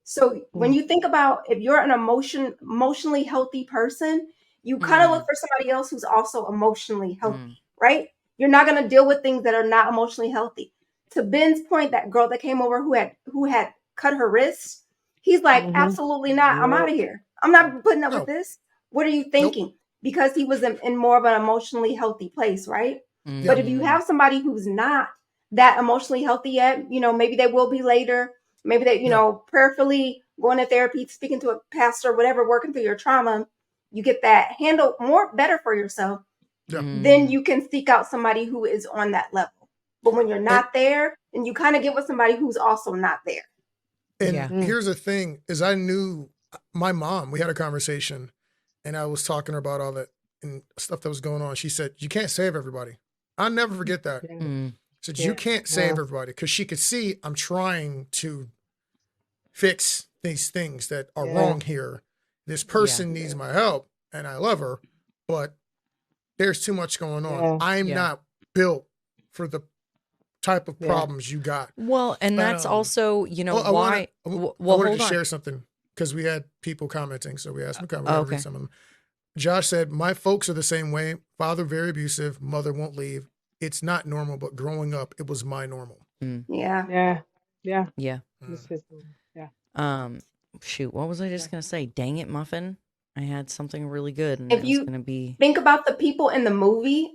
So when you think about if you're an emotionally healthy person, you kind of look for somebody else who's also emotionally healthy, right? You're not going to deal with things that are not emotionally healthy. To Ben's point, that girl that came over who had cut her wrist, he's like, absolutely not. I'm out of here. I'm not putting up with this. What are you thinking? Because he was in more of an emotionally healthy place, right? But if you have somebody who's not that emotionally healthy yet, you know, maybe they will be later. Maybe they, you know, prayerfully going to therapy, speaking to a pastor, whatever, working through your trauma, you get that handled better for yourself. Then you can seek out somebody who is on that level. But when you're not there, then you kind of get with somebody who's also not there. And here's the thing: is I knew my mom. We had a conversation, and I was talking to her about all that and stuff that was going on. She said, "You can't save everybody." I'll never forget that. She said, "You can't save everybody," because she could see I'm trying to fix these things that are wrong here. This person needs my help, and I love her, but there's too much going on. I'm not built for the type of problems you got. Well, and that's also, you know, why. I wanted to share something because we had people commenting, so we asked them to comment. Read some of them. Josh said, "My folks are the same way. Father very abusive. Mother won't leave. It's not normal, but growing up, it was my normal." Yeah. This is, Shoot, what was I just gonna say? Dang it, Muffin! I had something really good, and If it was you gonna be think about the people in the movie,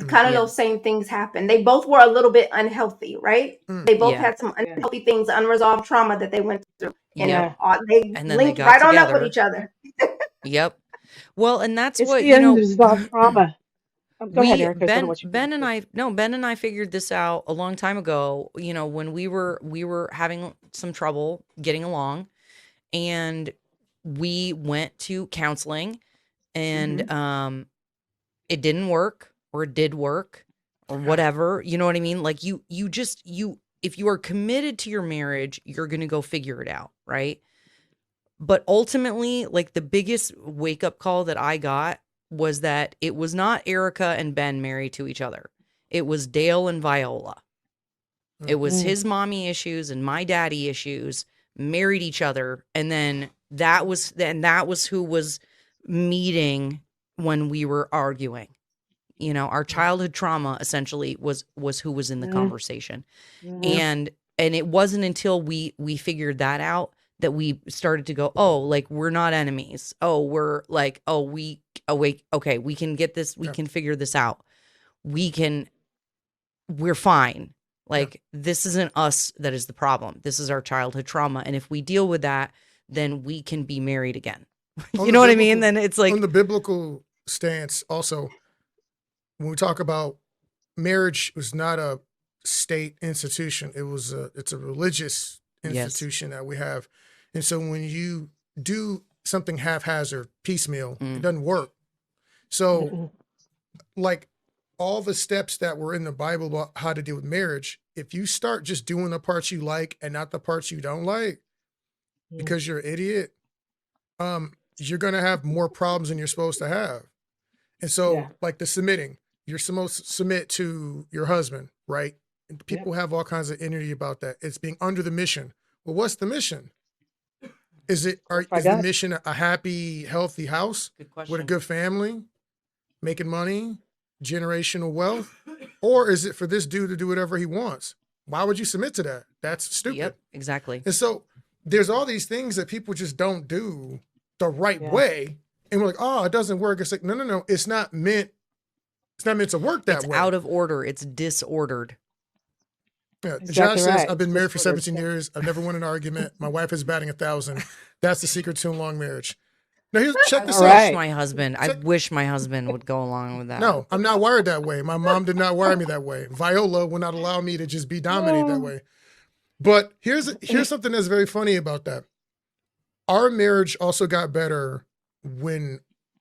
kind of those same things happen. They both were a little bit unhealthy, right? They both had some unhealthy things, unresolved trauma that they went through, and they and then linked they got right on up with together. each other. Well, and that's it's what the unresolved trauma. Go ahead, we Erica. I don't know what you Ben and I figured this out a long time ago, you know, when we were having some trouble getting along, and we went to counseling, and it didn't work, or it did work, or whatever, you know what I mean? Like you if you are committed to your marriage, you're going to go figure it out, right? But ultimately, like the biggest wake up call that I got was that it was not Erica and Ben married to each other. It was Dale and Viola. It was his mommy issues and my daddy issues married each other. And then that was who was meeting when we were arguing. You know, our childhood trauma essentially was who was in the conversation. And it wasn't until we figured that out that we started to go, oh, like we're not enemies. Oh, we're like, okay, we can get this, we can figure this out. We're fine. Like this isn't us that is the problem. This is our childhood trauma. And if we deal with that, then we can be married again. You know what I mean? Then it's like on the biblical stance also, when we talk about marriage was not a state institution, it's a religious institution that we have. And so when you do something haphazard, piecemeal, it doesn't work. So like all the steps that were in the Bible about how to deal with marriage, if you start just doing the parts you like and not the parts you don't like because you're an idiot, you're going to have more problems than you're supposed to have. And so like the submitting, you're supposed to submit to your husband, right? And people have all kinds of energy about that. It's being under the mission. Well, what's the mission? Is the mission a happy, healthy house with a good family, making money, generational wealth? Or is it for this dude to do whatever he wants? Why would you submit to that? That's stupid. Yep, exactly. And so there's all these things that people just don't do the right way. And we're like, oh, it doesn't work. It's like, no. It's not meant to work that way. It's out of order. It's disordered. Yeah, Josh Exactly says, right. I've been It's married for disordered. 17 years. I've never won an argument. My wife is batting 1,000. That's the secret to a long marriage. Now, check I this All out. wish right. my husband. I Check, wish my husband would go along with that. no, I'm not wired that way. My mom did not wire me that way. Viola will not allow me to just be dominated that way. But here's something that's very funny about that. Our marriage also got better when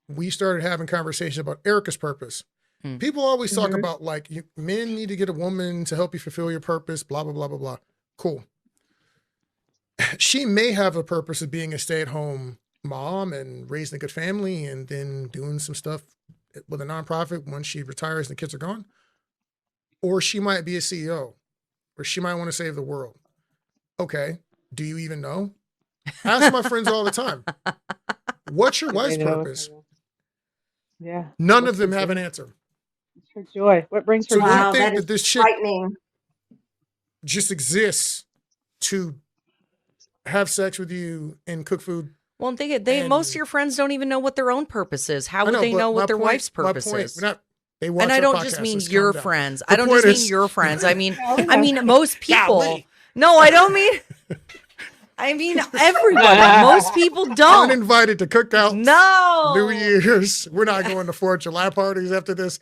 we started having conversations about Erica's purpose. Hmm. People always talk Mhm. about like men need to get a woman to help you fulfill your purpose, blah, blah, blah, blah, blah. Cool. She may have a purpose of being a stay-at-home mom and raising a good family and then doing some stuff with a nonprofit once she retires and the kids are gone. Or she might be a CEO, or she might want to save the world. Okay. Do you even know? Ask my friends all the time. What's your Do they wife's know? purpose? Yeah. None What's of her them have an joy? answer. What's her joy? What brings her So you joy? Wow, that think is that this chick frightening. just exists to have sex with you and cook food? Well, they most of And your friends don't even know what their own purpose is. How I would know, they know but what their wife's my purpose point, is? we're not, they And watch I our don't just podcast. mean Let's calm your down. friends. The I don't point just mean is, your friends. I mean, Oh, I mean most people. golly, No, I don't mean. I mean everybody. Most people don't. uninvited to cookouts, New No. Year's. We're not going to 4th of July parties after this.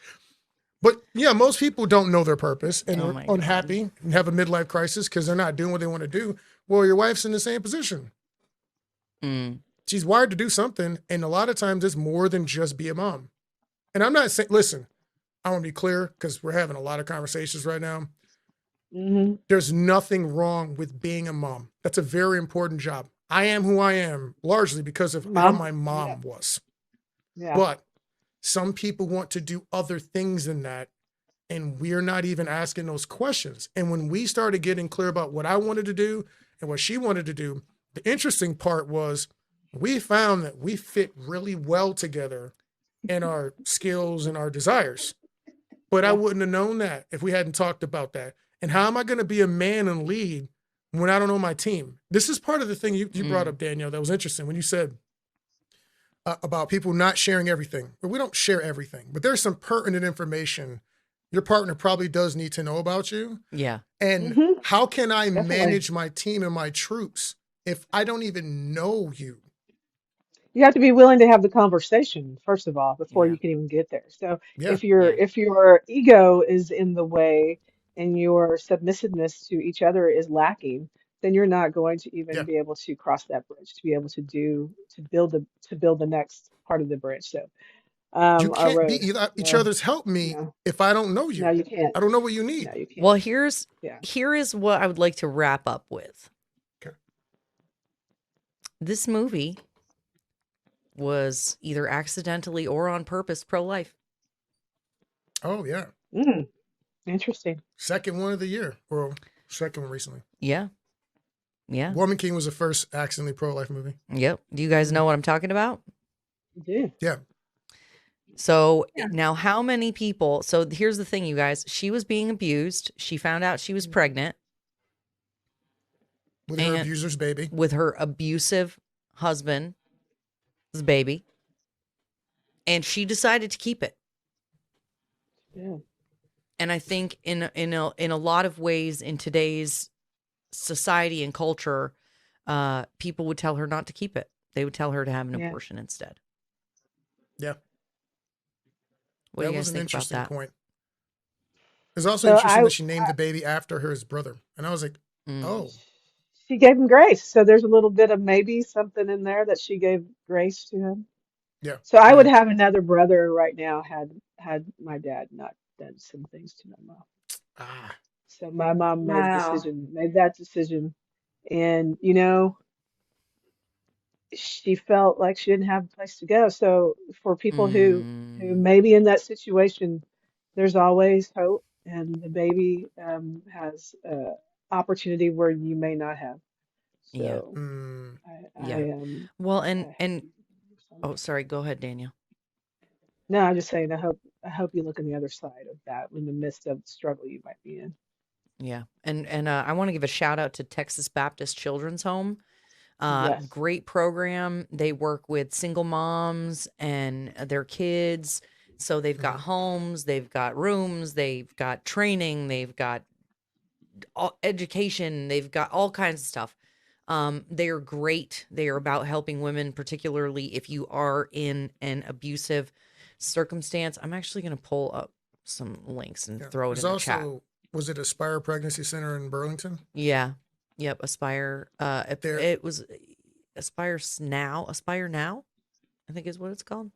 But yeah, most people don't know their purpose and Oh are my God. unhappy and have a midlife crisis because they're not doing what they want to do. Well, your wife's in the same position. Mm, She's wired to do something. And a lot of times it's more than just be a mom. And I'm not saying, listen, I want to be clear because we're having a lot of conversations right now. hmm There's nothing wrong with being a mom. That's a very important job. I am who I am largely because of how Mom. my mom Yeah. was. Yeah. But some people want to do other things than that. And we're not even asking those questions. And when we started getting clear about what I wanted to do and what she wanted to do, the interesting part was we found that we fit really well together in our skills and our desires. But I Yeah. wouldn't have known that if we hadn't talked about that. And how am I going to be a man and lead when I don't know my team? This is part of the thing you brought up, Danielle, that was interesting when you said about people not sharing everything. But we don't share everything, but there's some pertinent information your partner probably does need to know about you. yeah. And hmm how can I Definitely. manage my team and my troops if I don't even know you? You have to be willing to have the conversation, first of all, before Yeah. you can even get there. So Yeah. Yeah. if your ego is in the way and your submissiveness to each other is lacking, then you're not going to even Yeah. be able to cross that bridge, to be able to build the next part of the bridge. So You our can't be road. each So other's help me no, if I don't know no, you. you can't. I don't know what you need. No, you Well, can't. Yeah. here is what I would like to wrap up with. Okay. This movie was either accidentally or on purpose pro-life. Oh, yeah. Mm, interesting. Second one of the year. Well, second one recently. Yeah. Yeah. Woman King was the first accidentally pro-life movie. Yep. Do you guys know what I'm talking about? You do. Yeah. So Yeah. now how many people, so here's the thing, you guys, she was being abused. She found out she was pregnant With her And- abuser's baby. with her abusive husband's baby. And she decided to keep it. Yeah. And I think in a lot of ways in today's society and culture, people would tell her not to keep it. They would tell her to have an Yeah. abortion instead. Yeah. What That do you was guys an think about interesting that? point. It's also So interesting I, that she named the baby after his brother. And I was like, Mm. oh, she gave him grace. So there's a little bit of maybe something in there that she gave grace to him. yeah. So I would Mm. have another brother right now had my dad not done some things to my mom. Ah, So my mom Wow. made that decision, and she felt like she didn't have a place to go. So for people who Mm. may be in that situation, there's always hope, and the baby has opportunity where you may not have. Yeah. So mm, I Yeah. Well, I and hope. oh, sorry. Go ahead, Daniel. No, I'm just saying I hope you look on the other side of that in the midst of the struggle you might be in. Yeah. And I want to give a shout out to Texas Baptist Children's Home. Yes. Great program. They work with single moms and their kids. So they've got mhm. homes, they've got rooms, they've got training, they've got education. They've got all kinds of stuff. They are great. They are about helping women, particularly if you are in an abusive circumstance. I'm actually going to pull up some links and Yeah. throw it There's in the chat. also, was it Aspire Pregnancy Center in Burlington? Yeah. Yep. Aspire. There. It was Aspire Now, I think is what it's called.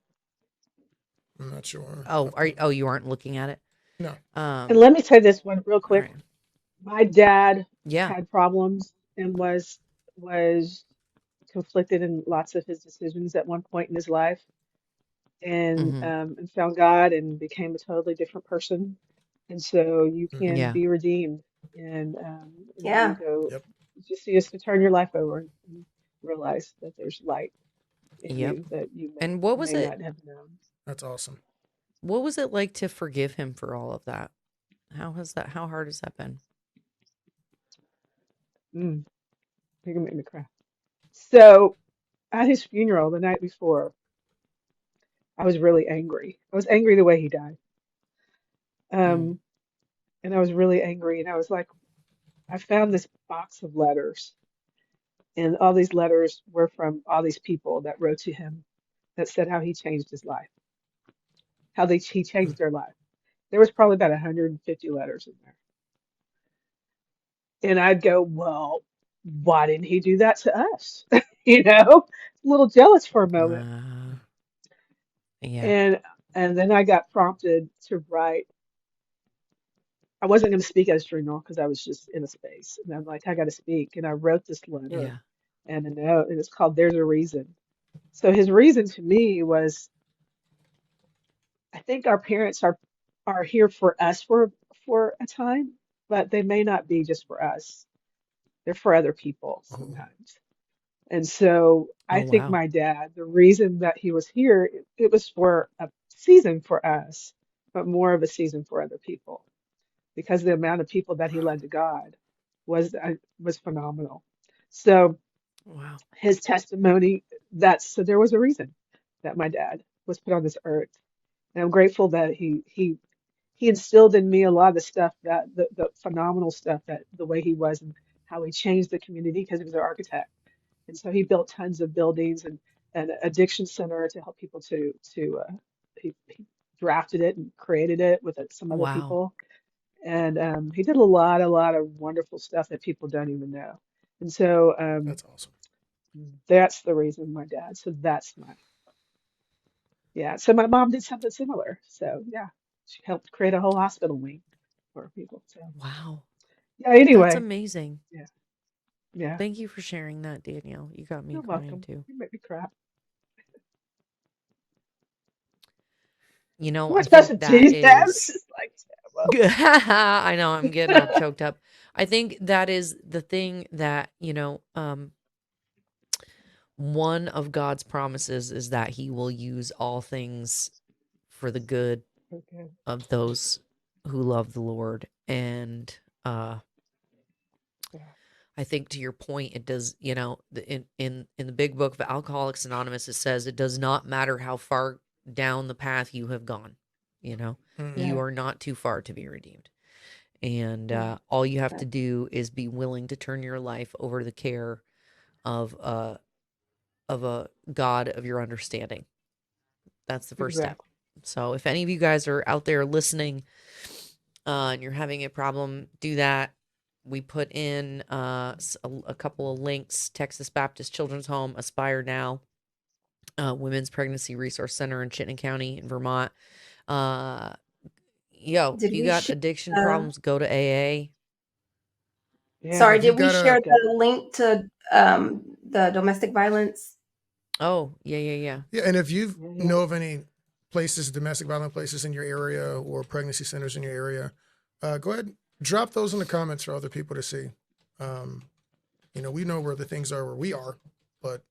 I'm not sure. Oh, you aren't looking at it? No. And let me say this one real All quick. right. My dad Yeah. had problems and was conflicted in lots of his decisions at one point in his life, Mm-hmm. and found God and became a totally different person. And so you Mhm. can Yeah. be redeemed, and you Yeah. go Yep. just you just to turn your life over and realize that there's light in Yep. you that you And what was may it? not have known. That's awesome. What was it like to forgive him for all of that? How hard has that been? Mm, you're gonna make me cry. So at his funeral the night before, I was really angry. I was angry the way he died. Mm. Um, and I was really angry, and I was like, I found this box of letters, and all these letters were from all these people that wrote to him that said how he changed his life, how he Mm. changed their life. There was probably about 150 letters in there. And I'd go, well, why didn't he do that to us? You know, a little jealous for a moment. Yeah. And then I got prompted to write. I wasn't going to speak at his funeral because I was just in a space. And I'm like, I got to speak. And I wrote this letter Yeah. and a note, and it's called There's a Reason. So his reason to me was, I think our parents are here for us for a time, but they may not be just for us. They're for other people Oh. sometimes. And so Oh, I think wow. my dad, the reason that he was here, it was for a season for us, but more of a season for other people because the amount of people that he led to God was phenomenal. So Wow. his testimony, so there was a reason that my dad was put on this earth. And I'm grateful that he instilled in me a lot of the stuff that the phenomenal stuff that the way he was and how he changed the community because he was an architect. And so he built tons of buildings and an addiction center to help people he drafted it and created it with some other Wow. people. And he did a lot of wonderful stuff that people don't even know. And so That's awesome. that's the reason my dad. So that's my, yeah. So my mom did something similar. So yeah, she helped create a whole hospital wing for people. So Wow. yeah, That's anyway, amazing. yeah, yeah. Thank you for sharing that, Danielle. You got me You're crying welcome. too. You make me cry. You Am know, I I supposed think to that tease that? It's is just like, well, I know I'm getting all choked up. I think that is the thing that, one of God's promises is that he will use all things for the good okay. of those who love the Lord. And Yeah. I think to your point, it does, in the big book of Alcoholics Anonymous, it says it does not matter how far down the path you have gone, you Yeah. are not too far to be redeemed. And Yeah. all you have Yeah. to do is be willing to turn your life over to the care of a God of your understanding. That's the first step. Exactly. So if any of you guys are out there listening, and you're having a problem, do that. We put in a couple of links: Texas Baptist Children's Home, Aspire Now, Women's Pregnancy Resource Center in Chittenden County in Vermont. If Did you we got share? addiction Uh, problems, go to AA. Yeah. sorry, If you've did we got a, share Yeah. the link to the domestic violence? Oh, yeah. yeah, and if you Yeah. Yeah. know of any places, domestic violence places in your area or pregnancy centers in your area, go ahead, drop those in the comments for other people to see. Um, we know where the things are where we are, but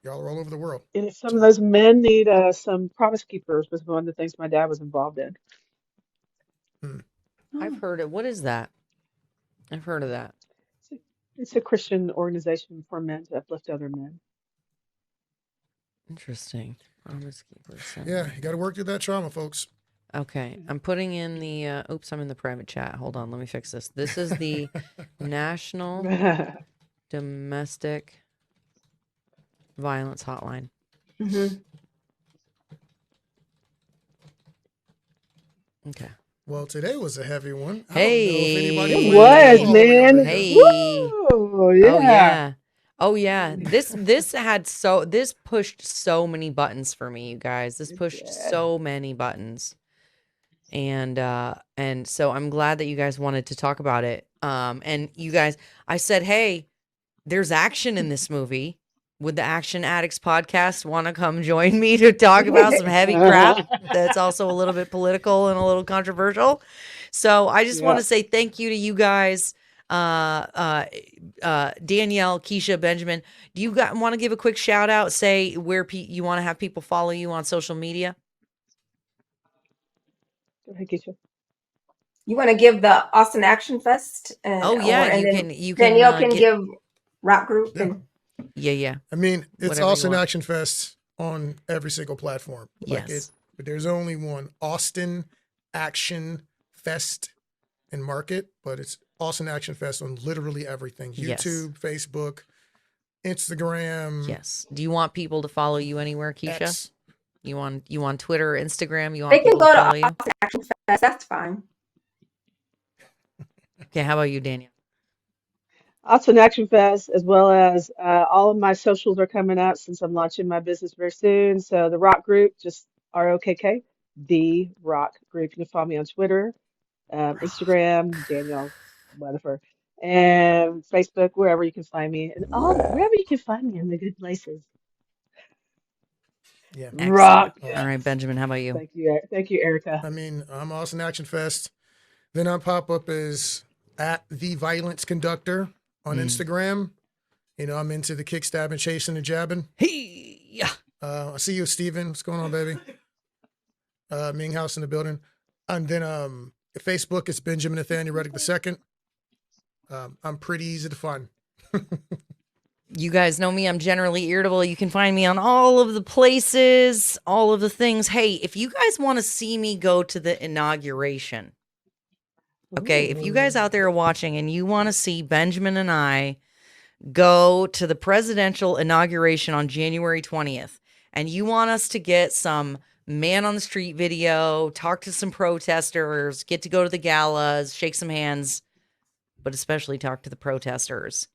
y'all are all over the world. And if some of So those men need some promise keepers was one of the things my dad was involved in. hmm. I've Oh, heard it. What is that? I've heard of that. It's a, it's a Christian organization for men to uplift other men. Interesting. Promise Keeper Yeah, Center. you got to work through that trauma, folks. Okay, I'm putting in the, oops, I'm in the private chat. Hold on, let me fix this. This is the National Domestic Violence Hotline. Mm-hmm. Okay. Well, today was a heavy one. I don't know if anybody It planned to was, come all the way over man. here. Hey. Woo! Oh Yeah. yeah. Oh yeah. This pushed so many buttons for me, you guys. This It pushed did. so many buttons. And so I'm glad that you guys wanted to talk about it. And you guys, I said, "Hey, there's action in this movie. Would the Action Addicts podcast want to come join me to talk about some heavy crap that's also a little bit political and a little controversial?" So I just want Yeah. to say thank you to you guys. Danielle, Keisha, Benjamin, do you want to give a quick shout out? Say where you want to have people follow you on social media? Go ahead, Keisha. You want to give the Austin Action Fest, Oh yeah, and then you can Danielle can get give rock group Yeah. and yeah. I mean, it's Whatever you Austin want. Action Fest on every single platform. Yes. But there's only one Austin Action Fest and Market, but it's Austin Action Fest on literally everything. Yes. YouTube, Facebook, Instagram, Yes. Do you want people to follow you anywhere, Keisha? X. You on Twitter, Instagram? You they want can people to go to follow you? Austin Action Fest. That's fine. Okay, how about you, Daniel? Austin Action Fest, as well as all of my socials are coming out since I'm launching my business very soon. So the Rock Group, just ROKK, the Rock Group. You can follow me on Twitter, Instagram, Danielle Weatherford, and Facebook, wherever you can find me, and all wherever you can find me in the good places. Yeah. Excellent. Rock. All right, Benjamin, how about you? Thank you, Erica. I mean, I'm Austin Action Fest. Then I pop up as at the Violence Conductor on Instagram. You know, I'm into the kick stabbing, chasing, and jabbing. Hey, yeah. I see you, Steven. What's going on, baby? Ming House in the building. And then Facebook, it's Benjamin Nathaniel Reddick II. I'm pretty easy to find. You guys know me. I'm generally irritable. You can find me on all of the places, all of the things. Hey, if you guys want to see me go to the inauguration, okay, if you guys out there are watching and you want to see Benjamin and I go to the presidential inauguration on January 20th, and you want us to get some man on the street video, talk to some protesters, get to go to the galas, shake some hands, but especially talk to the protesters,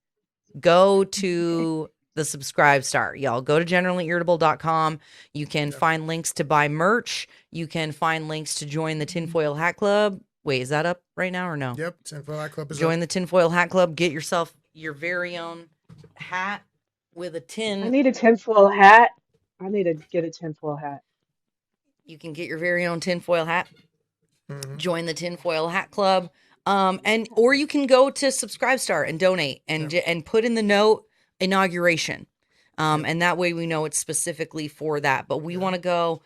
go to the Subscribe Star. Y'all go to generallyirritable.com. You can find links to buy merch. You can find links to join the Tinfoil Hat Club. Wait, is that up right now or no? Yep, Tinfoil Hat Club is Join up. the Tinfoil Hat Club. Get yourself your very own hat with a tin. I need a tinfoil hat. I need to get a tinfoil hat. You can get your very own tinfoil hat. Mhm. Join the Tinfoil Hat Club. Or you can go to Subscribestar and donate and put in the note inauguration. And that way we know it's specifically for that. But we want to go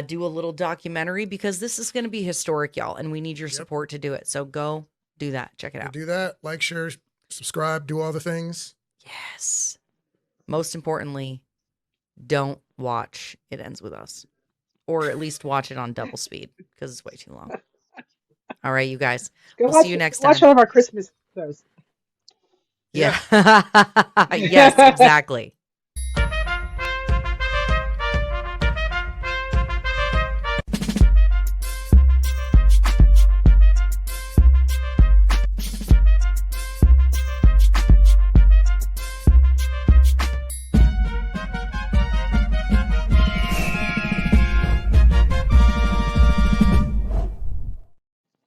do a little documentary because this is going to be historic, y'all, and we need your support to do it. So go do that. Check it out. Do that. Like, share, subscribe, do all the things. Yes. Most importantly, don't watch It Ends With Us. Or at least watch it on double speed because it's way too long. All right, you guys. Go We'll see you next time. Watch all of our Christmas shows. Yeah. Yes, exactly.